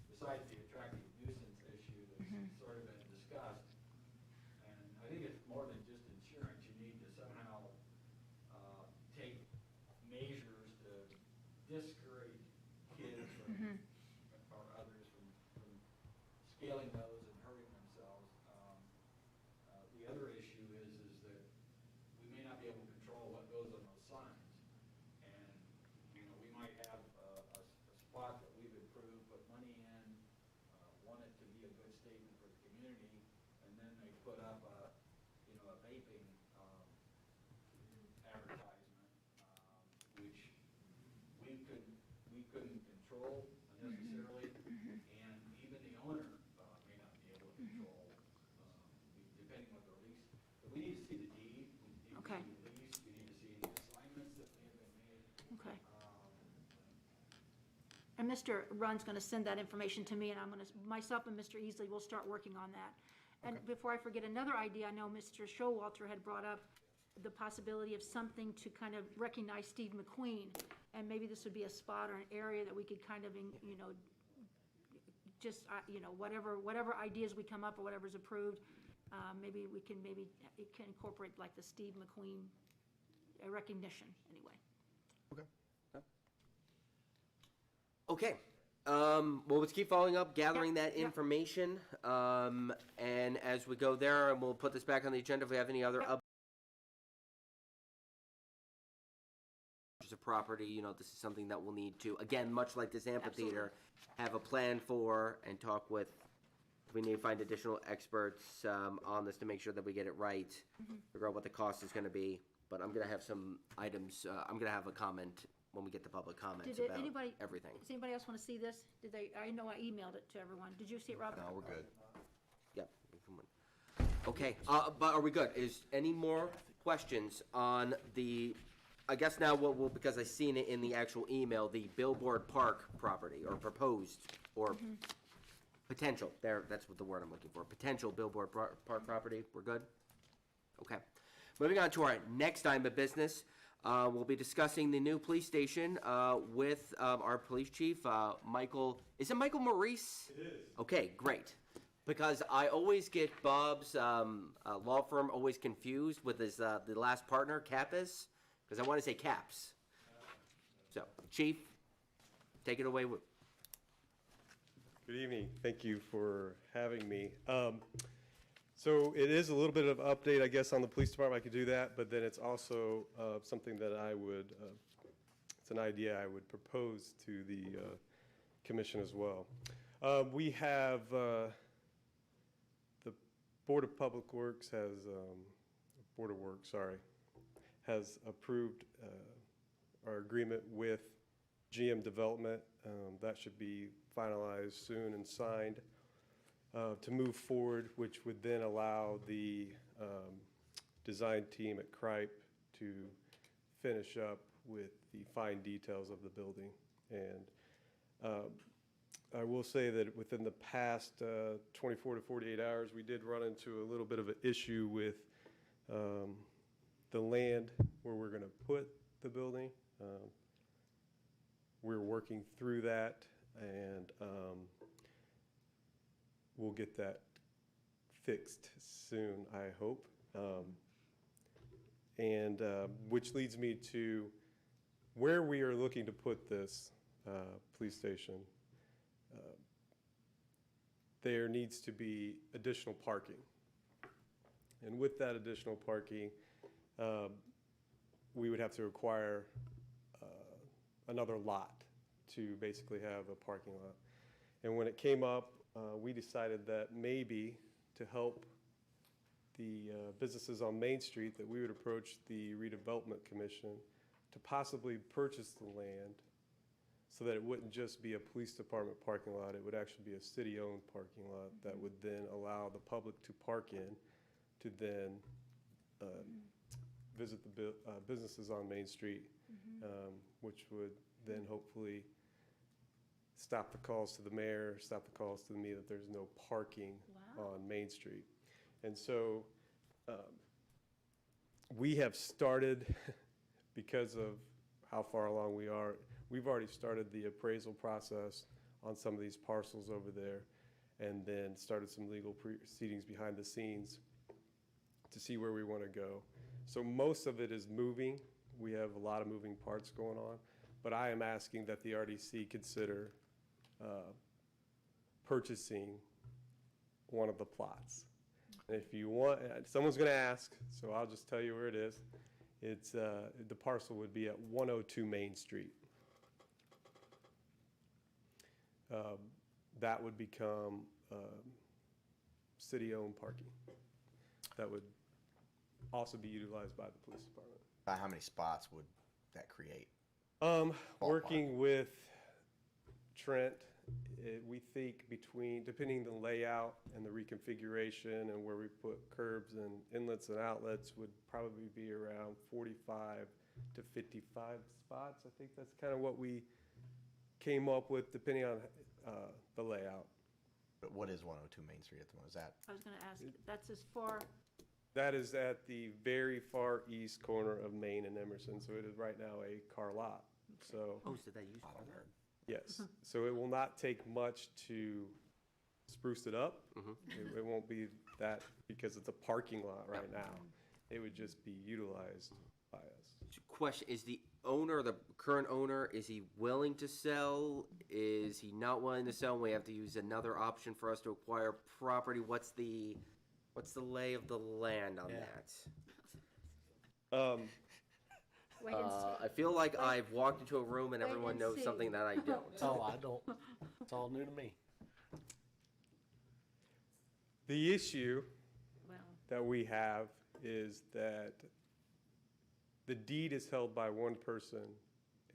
besides the attractive nuisance issue that's sort of been discussed, and I think it's more than just insurance. You need to somehow take measures to discourage kids or others from scaling those and hurting themselves. The other issue is that we may not be able to control what goes on those signs. And, we might have a spot that we've improved, put money in, want it to be a good statement for the community, and then they put up a vaping advertisement, which we couldn't control necessarily, and even the owner may not be able to control, depending on the lease. But we need to see the deed, we need to Okay. see the lease, we need to see the assignments that may have been made. Okay. And Mr. Runn's gonna send that information to me, and myself and Mr. Easley will start working on that. And before I forget, another idea, I know Mr. Showalter had brought up the possibility of something to kind of recognize Steve McQueen, and maybe this would be a spot or an area that we could kind of, just, whatever ideas we come up or whatever's approved, maybe it can incorporate like the Steve McQueen recognition, anyway. Okay. Well, let's keep following up, gathering that Yep. information. And as we go there, and we'll put this back on the agenda if we have any other Yep. of property, this is something that we'll need to, again, much like this amphitheater, have a plan for and talk with. We need to find additional experts on this to make sure that we get it right, figure out what the cost is gonna be. But I'm gonna have some items, I'm gonna have a comment when we get to public comments Did about anybody, everything. does anybody else want to see this? I know I emailed it to everyone. Did you see it, Robert? No, we're good. Yep. Okay, but are we good? Is any more questions on I guess now we'll, because I seen it in the actual email, the Billboard Park property, or proposed, or potential, that's what the word I'm looking for, potential Billboard Park property, we're good? Okay. Moving on to our next item of business, we'll be discussing the new police station with our police chief, Michael, is it Michael Maurice? It is. Okay, great. Because I always get Bob's law firm always confused with his the last partner, Capis, because I want to say Caps. So, Chief, take it away. Good evening. Thank you for having me. So it is a little bit of update, I guess, on the police department. I could do that, but then it's also something that I would, it's an idea I would propose to the commission as well. We have, the Board of Public Works has, Board of Works, sorry, has approved our agreement with GM Development. That should be finalized soon and signed to move forward, which would then allow the design team at Cripe to finish up with the fine details of the building. And I will say that within the past 24 to 48 hours, we did run into a little bit of an issue with the land where we're going to put the building. We're working through that, and we'll get that fixed soon, I hope. And which leads me to where we are looking to put this police station. There needs to be additional parking. And with that additional parking, we would have to acquire another lot to basically have a parking lot. And when it came up, we decided that maybe to help the businesses on Main Street, that we would approach the Redevelopment Commission to possibly purchase the land so that it wouldn't just be a police department parking lot, it would actually be a city-owned parking lot that would then allow the public to park in to then visit the businesses on Main Street, which would then hopefully stop the calls to the mayor, stop the calls to me that there's no parking on Main Street. And so we have started, because of how far along we are, we've already started the appraisal process on some of these parcels over there, and then started some legal proceedings behind the scenes to see where we want to go. So most of it is moving. We have a lot of moving parts going on, but I am asking that the RDC consider purchasing one of the plots. And if you want, someone's going to ask, so I'll just tell you where it is. It's the parcel would be at 102 Main Street. That would become city-owned parking. That would also be utilized by the police department. About how many spots would that create? Working with Trent, we think depending the layout and the reconfiguration and where we put curbs and inlets and outlets, would probably be around 45 to 55 spots. I think that's kind of what we came up with, depending on the layout. But what is 102 Main Street at the moment? Is that? I was gonna ask, that's as far, That is at the very far east corner of Main and Emerson, so it is right now a car lot. So, Oh, so that used to be there. yes, so it will not take much to spruce it up. It won't be that, because it's a parking lot right now. It would just be utilized by us. Question, is the owner, the current owner, is he willing to sell? Is he not willing to sell? And we have to use another option for us to acquire property. What's the lay of the land on that? wait and see. I feel like I've walked into a room and Wait everyone and knows see. something that I don't. Oh, I don't. It's all new to me. The issue Well, that we have is that the deed is held by one person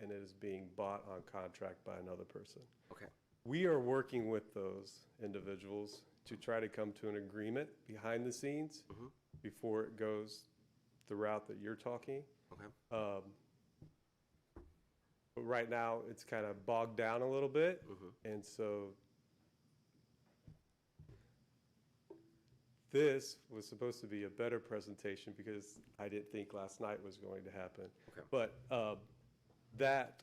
and it is being bought on contract by another person. Okay. We are working with those individuals to try to come to an agreement behind the scenes before it goes the route that you're talking. Okay. But right now, it's kind of bogged down a little bit, and so this was supposed to be a better presentation because I didn't think last night was going to happen. Okay. But that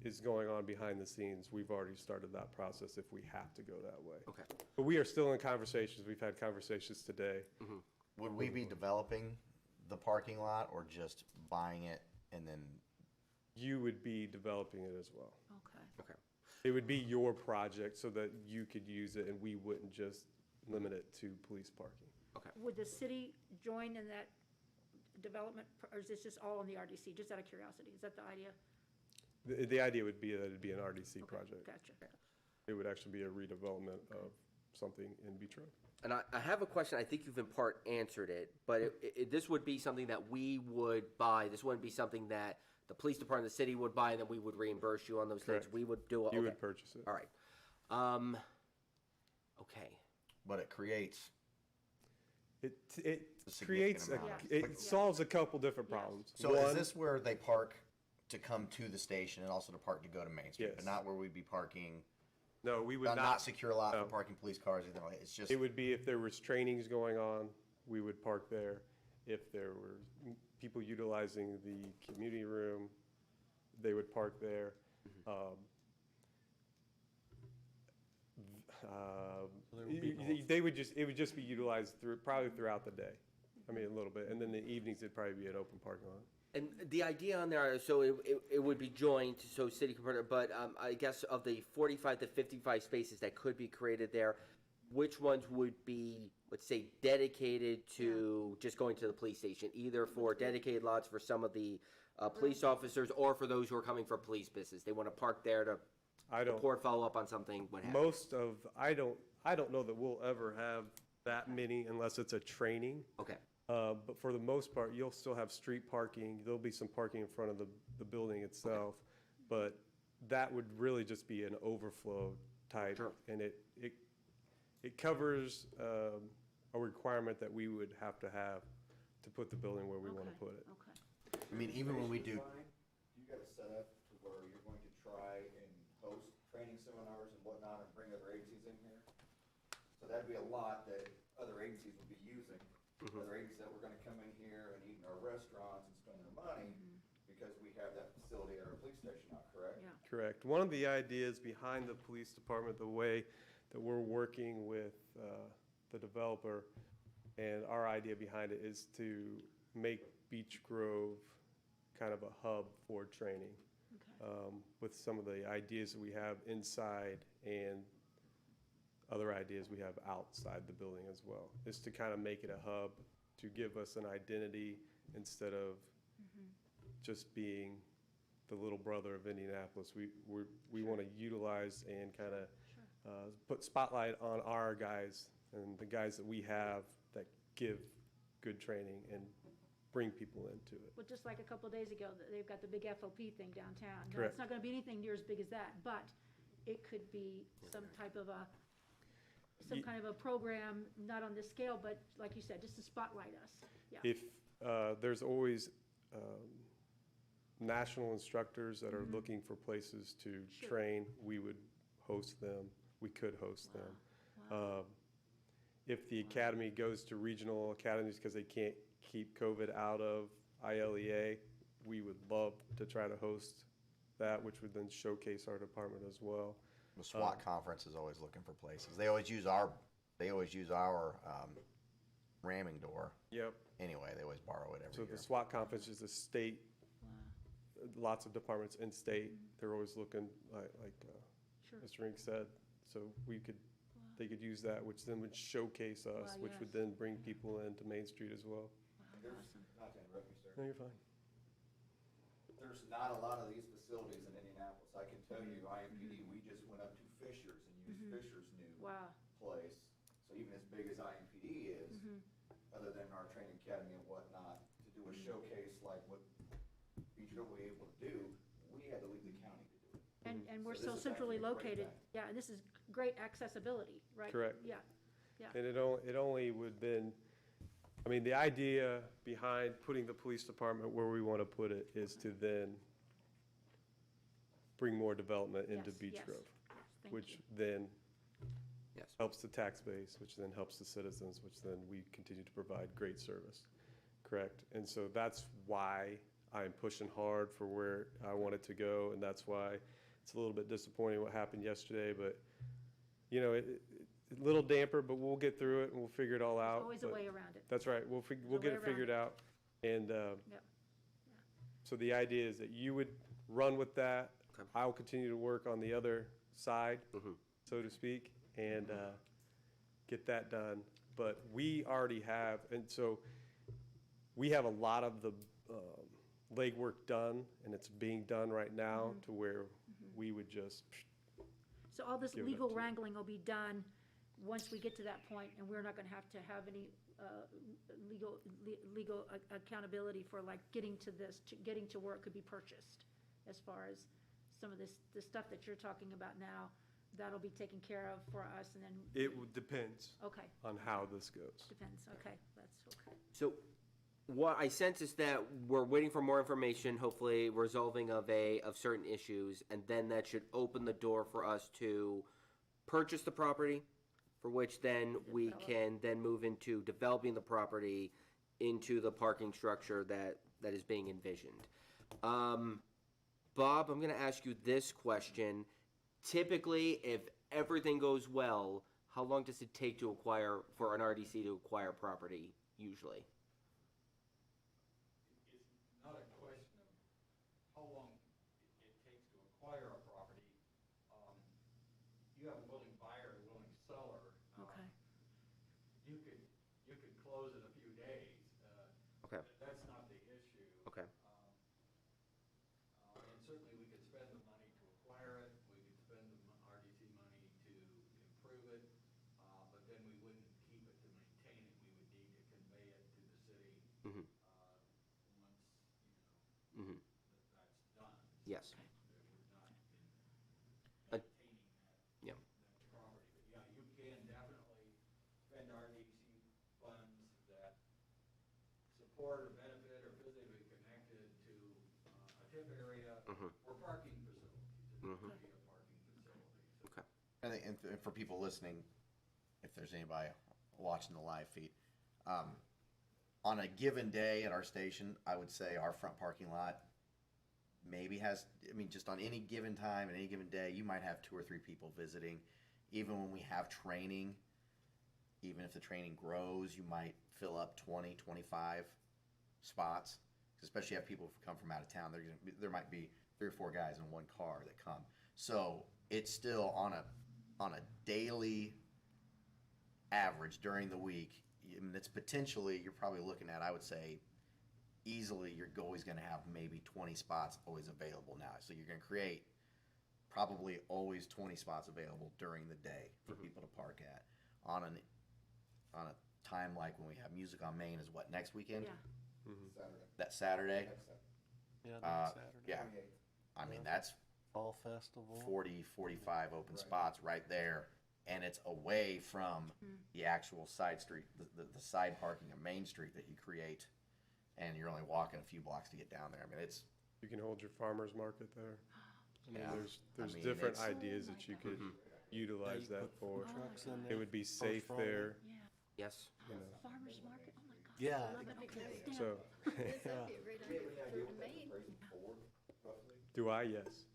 is going on behind the scenes. We've already started that process if we have to go that way. Okay. But we are still in conversations. We've had conversations today. Would we be developing the parking lot or just buying it and then? You would be developing it as well. Okay. Okay. It would be your project so that you could use it and we wouldn't just limit it to police parking. Would the city join in that development, or is this just all in the RDC, just out of curiosity? Is that the idea? The idea would be that it'd be an RDC Okay, project. Gotcha. It would actually be a redevelopment of something in Beech Road. And I have a question, I think you've in part answered it, but this would be something that we would buy. This wouldn't be something that the police department, the city would buy, and then we would reimburse you on those things. Correct. We would do it. You Okay. would purchase it. All right. Okay. But it creates. It A significant creates, amount. it solves a couple different problems. So is One, this where they park to come to the station and also to park to go to Main Street, but Yes. not where we'd be parking? no, we would Not not, secure a lot no. for parking police cars, anything like that. It's just. it would be if there was trainings going on, we would park there. If there were people utilizing the community room, they would park there. They would just, it would just be utilized probably throughout the day. I mean, a little bit, and then the evenings it'd probably be an open parking lot. And the idea on there, so it would be joint, so city can, but I guess of the 45 to 55 spaces that could be created there, which ones would be, let's say, dedicated to just going to the police station, either for dedicated lots for some of the police officers or for those who are coming for police business? They want to park there to report, follow up on something, what have you. I don't know that we'll ever have that many unless it's a training. Okay. But for the most part, you'll still have street parking. There'll be some parking in front of the building itself. But that would really just be an overflow type. Sure. And it covers a requirement that we would have to put the building where we want to put it. Okay. I mean, even when we do. You got it set up to where you're going to try and host training seminars and whatnot and bring other agencies in here? So that'd be a lot that other agencies would be using. Other agencies that were gonna come in here and eat in our restaurants and spend their money because we have that facility at our police station now, correct? Yeah. Correct. One of the ideas behind the police department, the way that we're working with the developer, and our idea behind it is to make Beech Grove kind of a hub for training. Okay. With some of the ideas that we have inside and other ideas we have outside the building as well, is to kind of make it a hub, to give us an identity instead of just being the little brother of Indianapolis. We want to utilize and kind of put spotlight on our guys and the guys that we have that give good training and bring people into it. Well, just like a couple of days ago, they've got the big FOP thing downtown. Now, Correct. it's not gonna be anything near as big as that, but it could be some type of some kind of a program, not on this scale, but like you said, just to spotlight us. Yeah. If there's always national instructors that are looking for places to Sure. train, we would host them. We could host them. Wow. If the academy goes to regional academies because they can't keep COVID out of ILEA, we would love to try to host that, which would then showcase our department as well. The SWAT conference is always looking for places. They always use our ramming door. Yep. Anyway, they always borrow it every So year. the SWAT conference is a state, lots of departments in state. They're always looking, like Sure. Mr. Rink said, so they could use that, which then would showcase us, Wow, which would yes. then bring people into Main Street as well. There's, Awesome. not to interrupt you, sir. No, you're fine. There's not a lot of these facilities in Indianapolis. I can tell you, IMPD, we just went up to Fisher's and used Fisher's new Wow. place. So even as big as IMPD is, other than our training academy and whatnot, to do a showcase like what Beech Grove was able to do, we had to leave the county to do it. And we're So so this is centrally actually a great located. thing. Yeah, and this is great accessibility, right? Correct. Yeah. Yeah. And it only would then, I mean, the idea behind putting the police department where we want to put it is to then bring more development into Yes, Beech yes, Grove, yes, thank which you. then Yes. helps the tax base, which then helps the citizens, which then we continue to provide great service. Correct? And so that's why I'm pushing hard for where I want it to go, and that's why it's a little bit disappointing what happened yesterday, but, you know, a little damper, but we'll get through it and we'll figure it all out. Always a But way around it. That's right, we'll get it figured out. And Yep. so the idea is that you would run with that. Okay. I'll continue to work on the other side, Mhm. so to speak, and get that done. But we already have, and so we have a lot of the legwork done, and it's being done right now to where we would just, So all this Give it up legal to you. wrangling will be done once we get to that point, and we're not gonna have to have any legal accountability for like getting to this, getting to where it could be purchased. As far as some of this, the stuff that you're talking about now, that'll be taken care of for us, and then, depends okay, on how this goes. depends, okay, that's okay. So what I sense is that we're waiting for more information, hopefully resolving of certain issues, and then that should open the door for us to purchase the property, for which then we Develop. can then move into developing the property into the parking structure that is being envisioned. Bob, I'm gonna ask you this question. Typically, if everything goes well, how long does it take for an RDC to acquire property usually? It's not a question of how long it takes to acquire a property. You have a willing buyer, a willing seller. Okay. You could close in a few days. Okay. That's not the issue. Okay. And certainly we could spend the money to acquire it, we could spend the RDC money to improve it, but then we wouldn't keep it to maintain it, we would need to convey it to the city, Mhm. Once, Mhm. that's done. Yes. That we're not Uh, maintaining yeah. that property, but yeah, you can definitely spend RDC funds that support or benefit or physically connected to a TIF area Mhm. or parking facilities. It Mhm. could be a parking facility. So Okay. I think, and for people listening, if there's anybody watching the live feed, on a given day at our station, I would say our front parking lot maybe has, I mean, just on any given time, and any given day, you might have 2 or 3 people visiting. Even when we have training, even if the training grows, you might fill up 20, 25 spots. Especially if people come from out of town, there might be 3 or 4 guys in one car that come. So it's still on a daily average during the week. I mean, it's potentially, you're probably looking at, I would say, easily, you're always gonna have maybe 20 spots always available now. So you're gonna create probably always 20 spots available during the day for people to park at. On a time like when we have Music on Main is what, next weekend? Yeah, Saturday. That Saturday? Next Saturday. Yeah, Uh, next Saturday. Yeah, 28th. I mean, that's Fall festival. 40, 45 open Right. spots right there, and it's away from the actual side street, the side parking of Main Street that you create, and you're only walking a few blocks to get down there. I mean, it's, You can hold your farmer's market there. I mean, Yeah. there's I mean, different it's- ideas Oh my that you God. could utilize that for. Trucks in It there. would be safe Friday. there, yeah. Yes. you know, Farmer's market, oh my God. Yeah. I love it, okay, stand. so, Yes, that'd be a great idea Any for idea what Maine. that appraisal for, roughly? do I? Yes.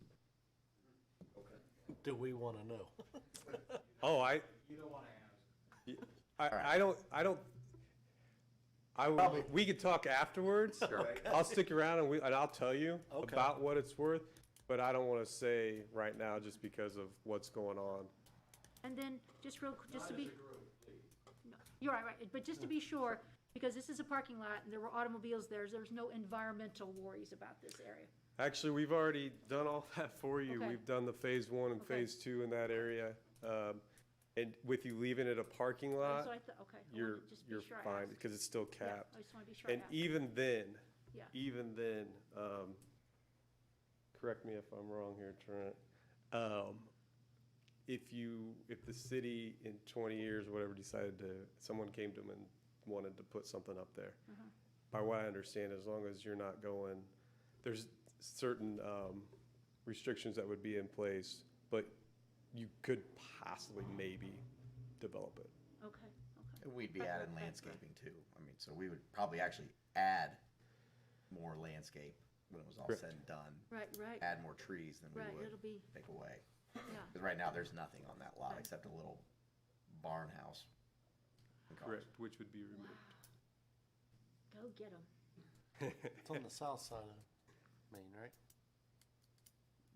Okay. Do we want to know? Oh, you don't want to ask. we could talk afterwards. I'll stick around and I'll tell you Okay. about what it's worth, but I don't want to say right now just because of what's going on. And then, just to be. No, you're right, but just to be sure, because this is a parking lot and there were automobiles there's no environmental worries about this area. Actually, we've already done all that for you. Okay. We've done the phase 1 and Okay. phase 2 in that area. And with you leaving it a parking lot, So I thought, okay. I you're, wanted to just be you're sure I fine asked. because it's still Yeah, capped. I just want to be sure I And asked. Yeah. even then, correct me if I'm wrong here, Trent. If the city in 20 years or whatever someone came to them and wanted to put something up there, by what I understand, as long as you're not going, there's certain restrictions that would be in place, but you could possibly maybe develop it. Okay, okay. and we'd be adding Okay. landscaping too. I mean, so we would probably actually add more landscape when it was all Correct. said and done, Right, right, add more trees than we right, would it'll be, take away. yeah. Because right now, there's nothing on that lot Right. except a little barn house. and cars. Correct, which would be removed. Go get them. It's on the south side of Maine, right?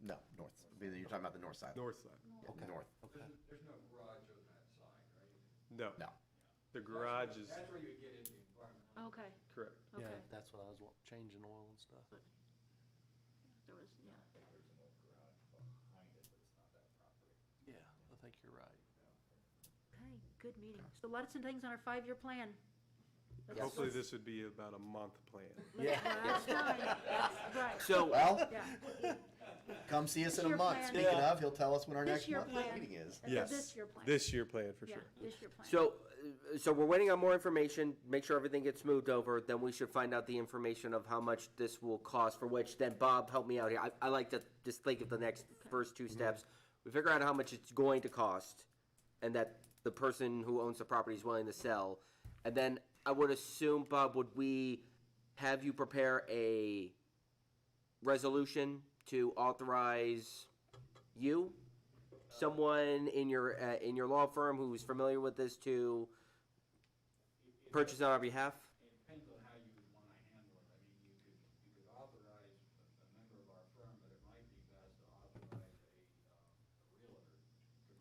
No, north. You're talking about the north side. North side. Okay. North. Okay. There's no garage on that side, right? No, No. the garage is, That's where you get into environmental. Okay, correct. okay. Yeah, that's what I was changing oil and stuff. There was, yeah. There's an old garage behind it, but it's not that property. Yeah, I think you're right. Okay, good meeting. So lots of things on our 5-year plan. Let's- Hopefully let's- this would be about a month plan. let's- That's fine, that's right. So, Well, Yeah, come see us in a This year month. plan. Speaking Yeah. of, he'll tell us when our This next year monthly plan. meeting is. That's a Yes. this year plan. This year plan for Yeah, sure. this year plan. so we're waiting on more information, make sure everything gets moved over, then we should find out the information of how much this will cost, for which then Bob, help me out here. I like to just think of the next first 2 steps. We figure out how much it's going to cost, and that the person who owns the property is willing to sell. And then I would assume, Bob, would we have you prepare a resolution to authorize you, someone in your law firm who's familiar with this, to purchase on our behalf? It depends on how you would want to handle it. I mean, you could authorize a member of our firm, but it might be best to authorize a realtor,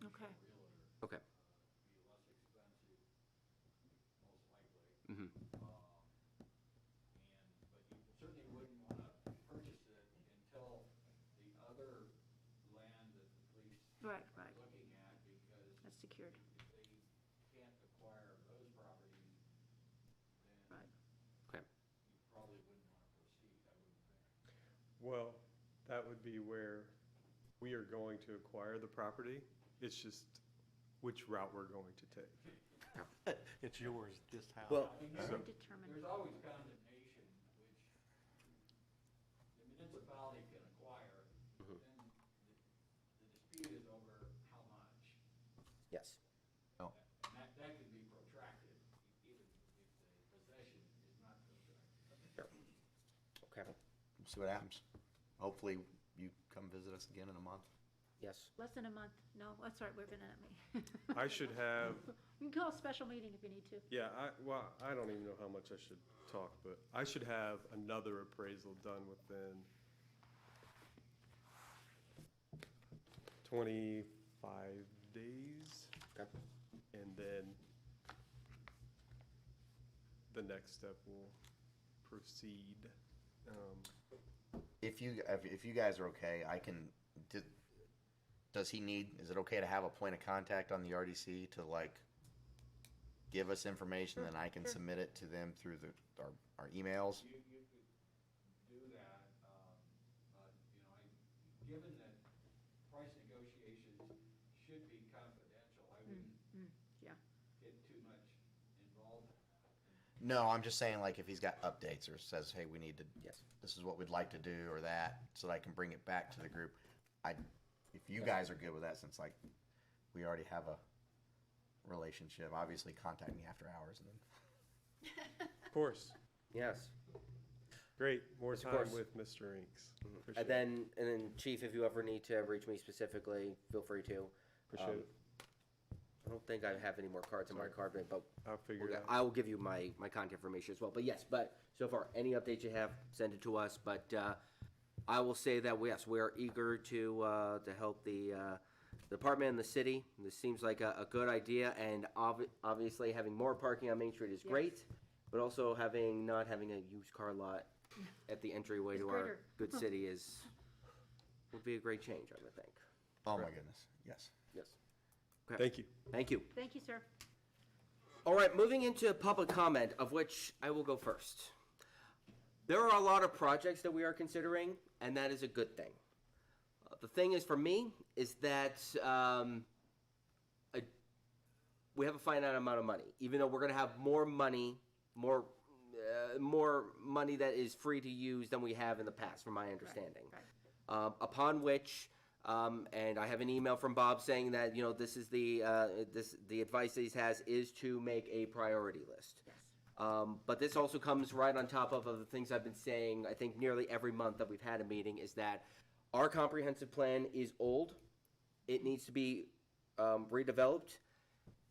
Okay. commercial realtor. Okay. Be less expensive, most likely. Mhm. But you certainly wouldn't want to purchase it until the other land that the police Right, right. are looking at, because That's secured. if they can't acquire those properties, then Right. Okay. you probably wouldn't want to proceed, I wouldn't think. Well, that would be where we are going to acquire the property. It's just which route we're going to take. It's yours, just how. Well, I mean, So there's determine. always condemnation, which the municipality can acquire, Mhm. then the dispute is over how much. Yes. And that could be protracted, even if the possession is not protracted. Okay. We'll see what happens. Hopefully, you come visit us again in a month. Yes. Less than a month. No, that's all right, we're gonna, I should have, You can call a special meeting if you need to. yeah, I don't even know how much I should talk, but I should have another appraisal done within 25 days. Okay. And then the next step will proceed. If you guys are okay, I can, is it okay to have a point of contact on the RDC to like give us information, then I can Sure. submit it to them through our emails? You could do that, but, given that price negotiations should be confidential, I wouldn't Yeah. get too much involved in that. No, I'm just saying like if he's got updates or says, hey, we need to, Yes. this is what we'd like to do or that, so that I can bring it back to the group. If you guys are good with that, since like we already have a relationship, obviously contact me after hours and then. Of course, Yes. great, more Of time course. with Mr. Inks. For sure. And then, Chief, if you ever need to reach me specifically, feel free to. Appreciate it. I don't think I have any more cards in my card, but I'll figure it out. I will give you my contact information as well. But yes, so far, any updates you have, send it to us. But I will say that, yes, we are eager to help the department and the city. This seems like a good idea, and obviously having more parking on Main Street is great, but also not having a used car lot at the entryway It's to our greater. good city would be a great change, I would think. Oh my goodness, yes. Yes. Okay. Thank you. Thank you. Thank you, sir. All right, moving into public comment, of which I will go first. There are a lot of projects that we are considering, and that is a good thing. The thing is, for me, is that we have a finite amount of money. Even though we're going to have more money that is free to use than we have in the past, from my understanding. Right. Upon which, and I have an email from Bob saying that, this is the advice that he has is to make a priority list. Yes. But this also comes right on top of the things I've been saying, I think nearly every month that we've had a meeting, is that our comprehensive plan is old. It needs to be redeveloped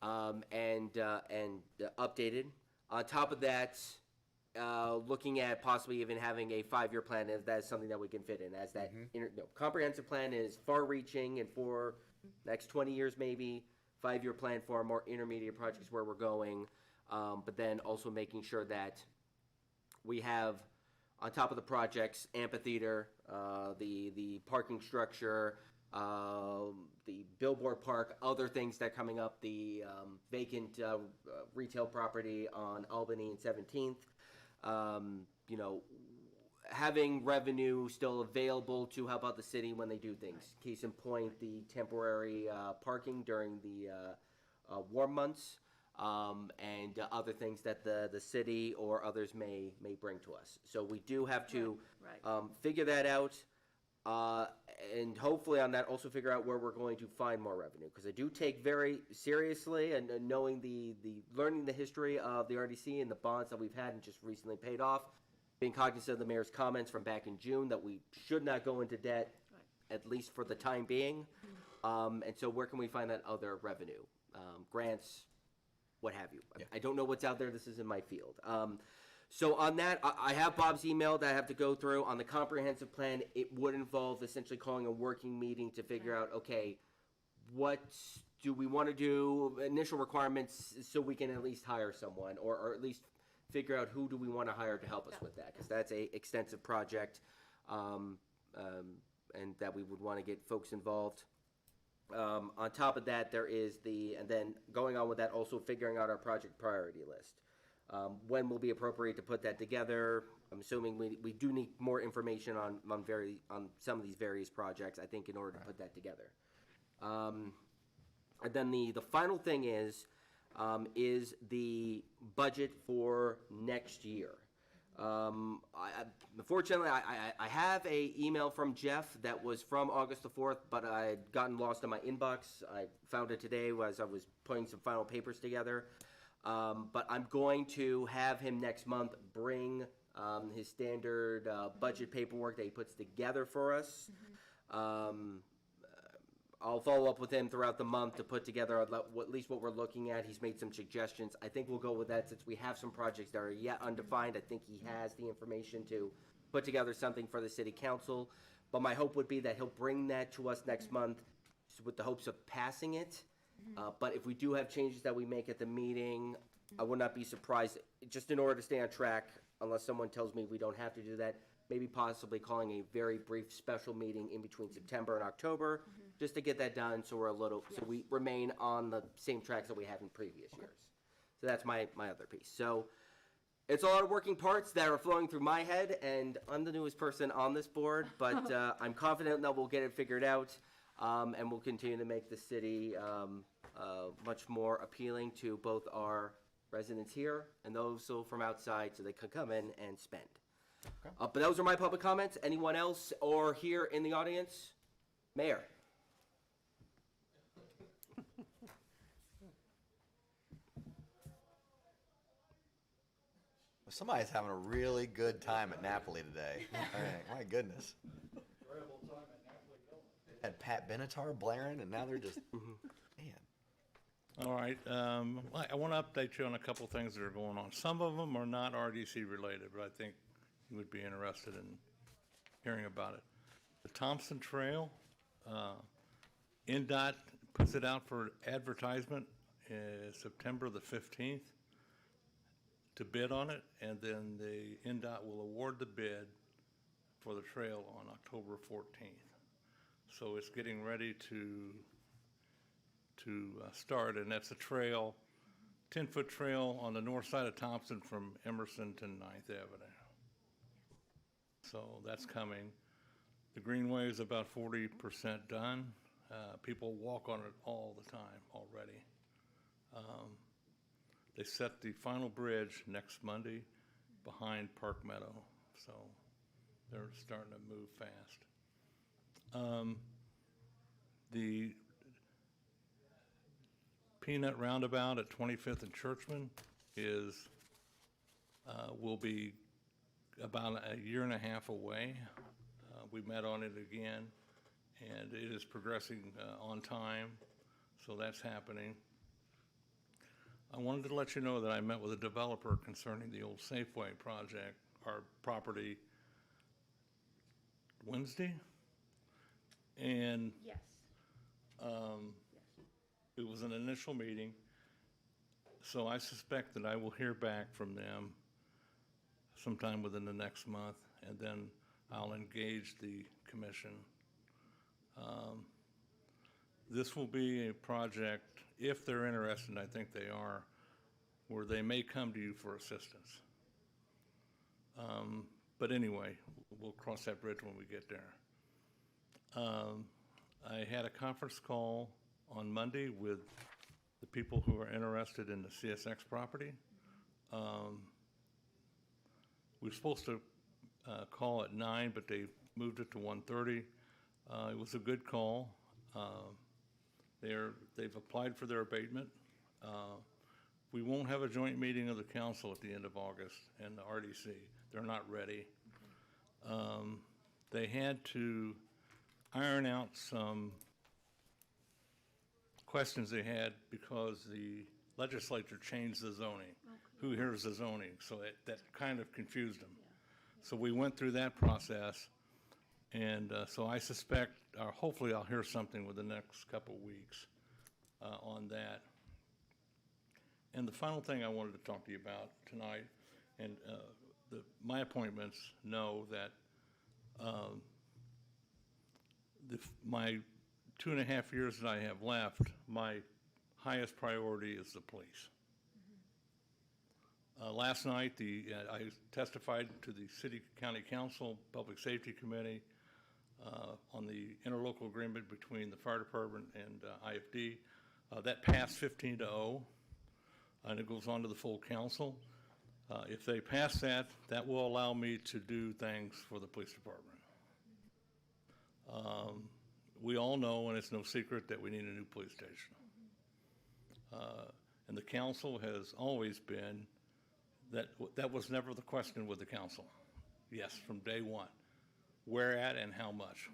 and updated. On top of that, looking at possibly even having a 5-year plan, if that's something that we can fit in, as that comprehensive plan is far-reaching and for next 20 years maybe, 5-year plan for our more intermediate projects where we're going, but then also making sure that we have, on top of the projects, amphitheater, the parking structure, the Billboard Park, other things that are coming up, the vacant retail property on Albany and 17th. You know, having revenue still available to help out the city when they do things. Case in point, the temporary parking during the warm months, and other things that the city or others may bring to us. So we do have to Right. figure that out. And hopefully on that also figure out where we're going to find more revenue, because I do take very seriously and knowing learning the history of the RDC and the bonds that we've had and just recently paid off, being cognizant of the mayor's comments from back in June that we should not go into debt, at least for the time being. And so where can we find that other revenue? Grants, what have you. I don't know what's out there. This isn't my field. So on that, I have Bob's email that I have to go through. On the comprehensive plan, it would involve essentially calling a working meeting to figure out, okay, what do we want to do, initial requirements, so we can at least hire someone, or at least figure out who do we want to hire to help us with that, because that's a extensive project, and that we would want to get folks involved. On top of that, there is and then going on with that, also figuring out our project priority list. When will be appropriate to put that together? I'm assuming we do need more information on some of these various projects, I think, in order to put that together. And then the final thing is the budget for next year. Unfortunately, I have a email from Jeff that was from August the 4th, but I had gotten lost in my inbox. I found it today as I was putting some final papers together. But I'm going to have him next month bring his standard budget paperwork that he puts together for us. I'll follow up with him throughout the month to put together at least what we're looking at. He's made some suggestions. I think we'll go with that since we have some projects that are yet undefined. I think he has the information to put together something for the city council. But my hope would be that he'll bring that to us next month with the hopes of passing it. But if we do have changes that we make at the meeting, I would not be surprised, just in order to stay on track, unless someone tells me we don't have to do that, maybe possibly calling a very brief special meeting in between September and October, just to get that done so so we remain on the same tracks that we have in previous years. So that's my other piece. So it's a lot of working parts that are flowing through my head, and I'm the newest person on this board, but I'm confident that we'll get it figured out. And we'll continue to make the city much more appealing to both our residents here and those from outside, so they can come in and spend. Okay. But those are my public comments. Anyone else or here in the audience? Mayor. Somebody's having a really good time at Napoli today. My goodness. Had Pat Benatar blaring, and now they're just, man. All right, I want to update you on a couple things that are going on. Some of them are not RDC related, but I think you would be interested in hearing about it. The Thompson Trail, NDOT puts it out for advertisement September the 15th to bid on it, and then the NDOT will award the bid for the trail on October 14th. So it's getting ready to start, and that's a trail, 10-foot trail on the north side of Thompson from Emerson to 9th Avenue. So that's coming. The greenway is about 40% done. People walk on it all the time already. They set the final bridge next Monday behind Park Meadow, so they're starting to move fast. The Peanut Roundabout at 25th and Churchman is will be about a year and a half away. We met on it again, and it is progressing on time, so that's happening. I wanted to let you know that I met with a developer concerning the old Safeway project, our property, Wednesday, and Yes. it was an initial meeting, so I suspect that I will hear back from them sometime within the next month, and then I'll engage the commission. This will be a project, if they're interested, and I think they are, where they may come to you for assistance. But anyway, we'll cross that bridge when we get there. I had a conference call on Monday with the people who are interested in the CSX property. We were supposed to call at 9, but they moved it to 1:30. It was a good call. They've applied for their abatement. We won't have a joint meeting of the council at the end of August and the RDC. They're not ready. They had to iron out some questions they had because the legislature changed the zoning. Who hears the zoning? So that kind of confused them. So we went through that process, and so I suspect, or hopefully I'll hear something within the next couple of weeks on that. And the final thing I wanted to talk to you about tonight, and my appointments know that my 2.5 years that I have left, my highest priority is the police. Last night, I testified to the City County Council Public Safety Committee on the interlocal agreement between the fire department and IFD. That passed 15-0, and it goes on to the full council. If they pass that, that will allow me to do things for the police department. We all know, and it's no secret, that we need a new police station. And the council has always been, that was never the question with the council. Yes, from day one. Where at and how much?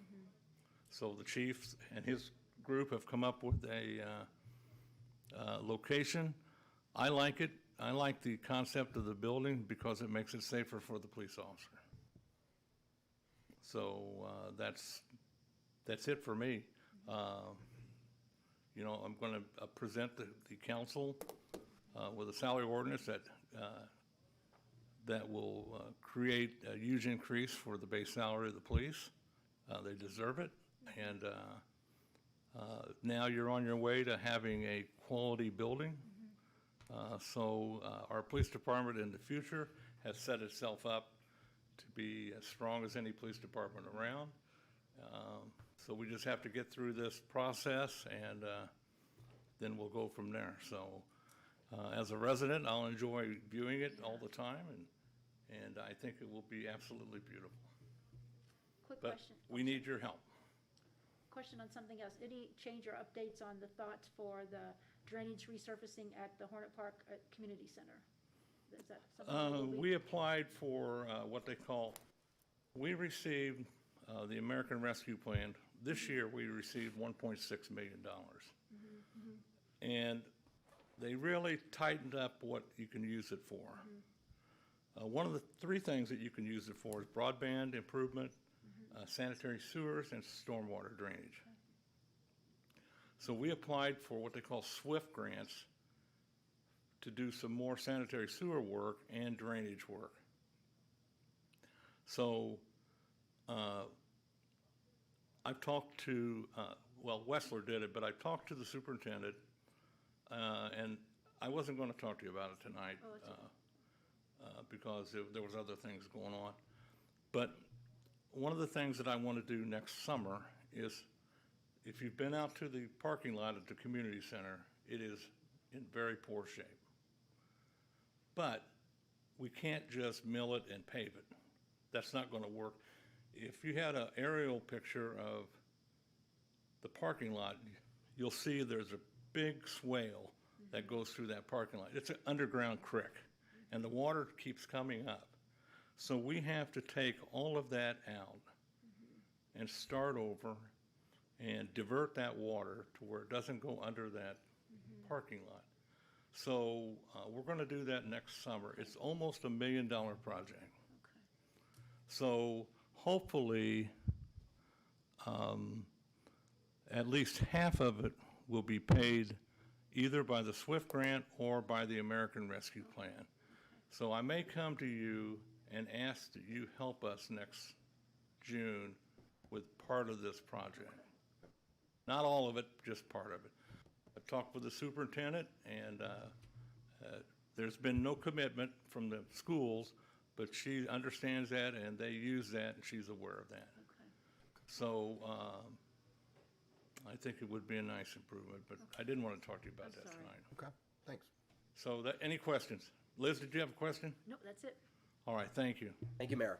So the chief and his group have come up with a location. I like it. I like the concept of the building because it makes it safer for the police officer. So that's it for me. You know, I'm going to present the council with a salary ordinance that will create a huge increase for the base salary of the police. They deserve it. And now you're on your way to having a quality building. So our police department in the future has set itself up to be as strong as any police department around. So we just have to get through this process, and then we'll go from there. So as a resident, I'll enjoy viewing it all the time, and I think it will be absolutely beautiful. Quick But question. we need your help. Question on something else. Any change or updates on the thoughts for the drainage resurfacing at the Hornet Park Community Center? Is that something that will be- We applied for what they call, we received the American Rescue Plan. This year, we received $1.6 million. And they really tightened up what you can use it for. One of the 3 things that you can use it for is broadband improvement, sanitary sewers, and stormwater drainage. So we applied for what they call SWIFT grants to do some more sanitary sewer work and drainage work. So I've talked to, well, Wessler did it, but I talked to the superintendent, and I wasn't going to talk to you about it tonight because there was other things going on. But one of the things that I want to do next summer is, if you've been out to the parking lot at the community center, it is in very poor shape. But we can't just mill it and pave it. That's not going to work. If you had an aerial picture of the parking lot, you'll see there's a big swale that goes through that parking lot. It's an underground creek. and the water keeps coming up. So we have to take all of that out and start over and divert that water to where it doesn't go under that parking lot. So we're going to do that next summer. It's almost $1 million project. So hopefully, at least half of it will be paid either by the SWIFT grant or by the American Rescue Plan. So I may come to you and ask that you help us next June with part of this project. Not all of it, just part of it. I talked with the superintendent, and there's been no commitment from the schools, but she understands that, and they use that, and she's aware of that. So I think it would be a nice improvement, but I didn't want to talk to you about that That's all right. tonight. Okay, thanks. So any questions? Liz, did you have a question? Nope, that's it. All right, thank you. Thank you, Mayor.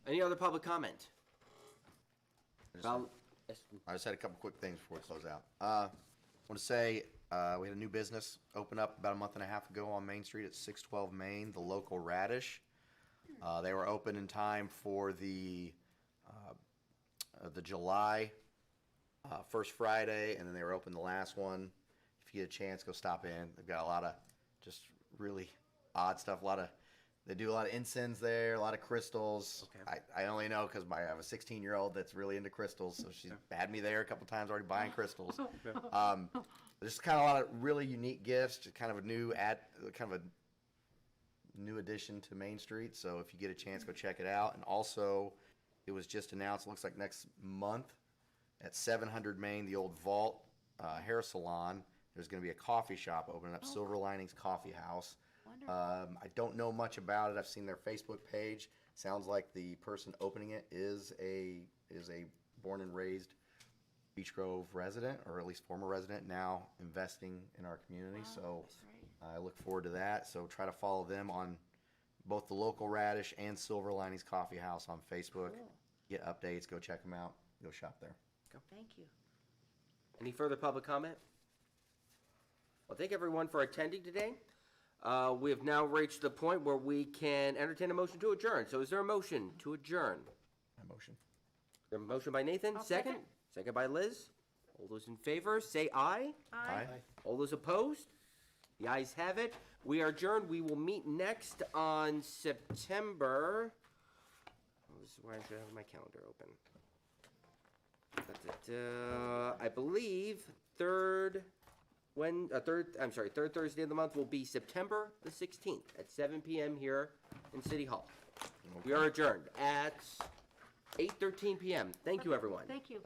Any other public comment? I just had a couple quick things before we close out. I want to say we had a new business open up about a month and a half ago on Main Street at 612 Main, the local Radish. They were open in time for the July first Friday, and then they were open the last one. If you get a chance, go stop in. They've got a lot of just really odd stuff. They do a lot of incense there, a lot of crystals. Okay. I only know because I have a 16-year-old that's really into crystals, so she's had me there a couple times already buying crystals. There's kind of a lot of really unique gifts, just kind of a new addition to Main Street. So if you get a chance, go check it out. And also, it was just announced, looks like next month at 700 Main, the old Vault hair salon. There's going to be a coffee shop opening up, Silver Linings Coffee House. I don't know much about it. I've seen their Facebook page. Sounds like the person opening it is a born and raised Beech Grove resident, or at least former resident, now investing in our community. Wow, So that's great. I look forward to that. So try to follow them on both the local Radish and Silver Linings Coffee House on Facebook. Cool. Get updates. Go check them out. Go shop there. Thank you. Any further public comment? Well, thank everyone for attending today. We have now reached the point where we can entertain a motion to adjourn. So is there a motion to adjourn? My motion. There a motion by Nathan? I'll Second? second. Second by Liz. All those in favor, say aye. Aye. All those opposed? The ayes have it. We are adjourned. We will meet next on September. This is where I should have my calendar open. I believe third Thursday of the month will be September the 16th at 7 p.m. here in City Hall. We are adjourned at 8:13 p.m. Thank you, everyone. Thank you.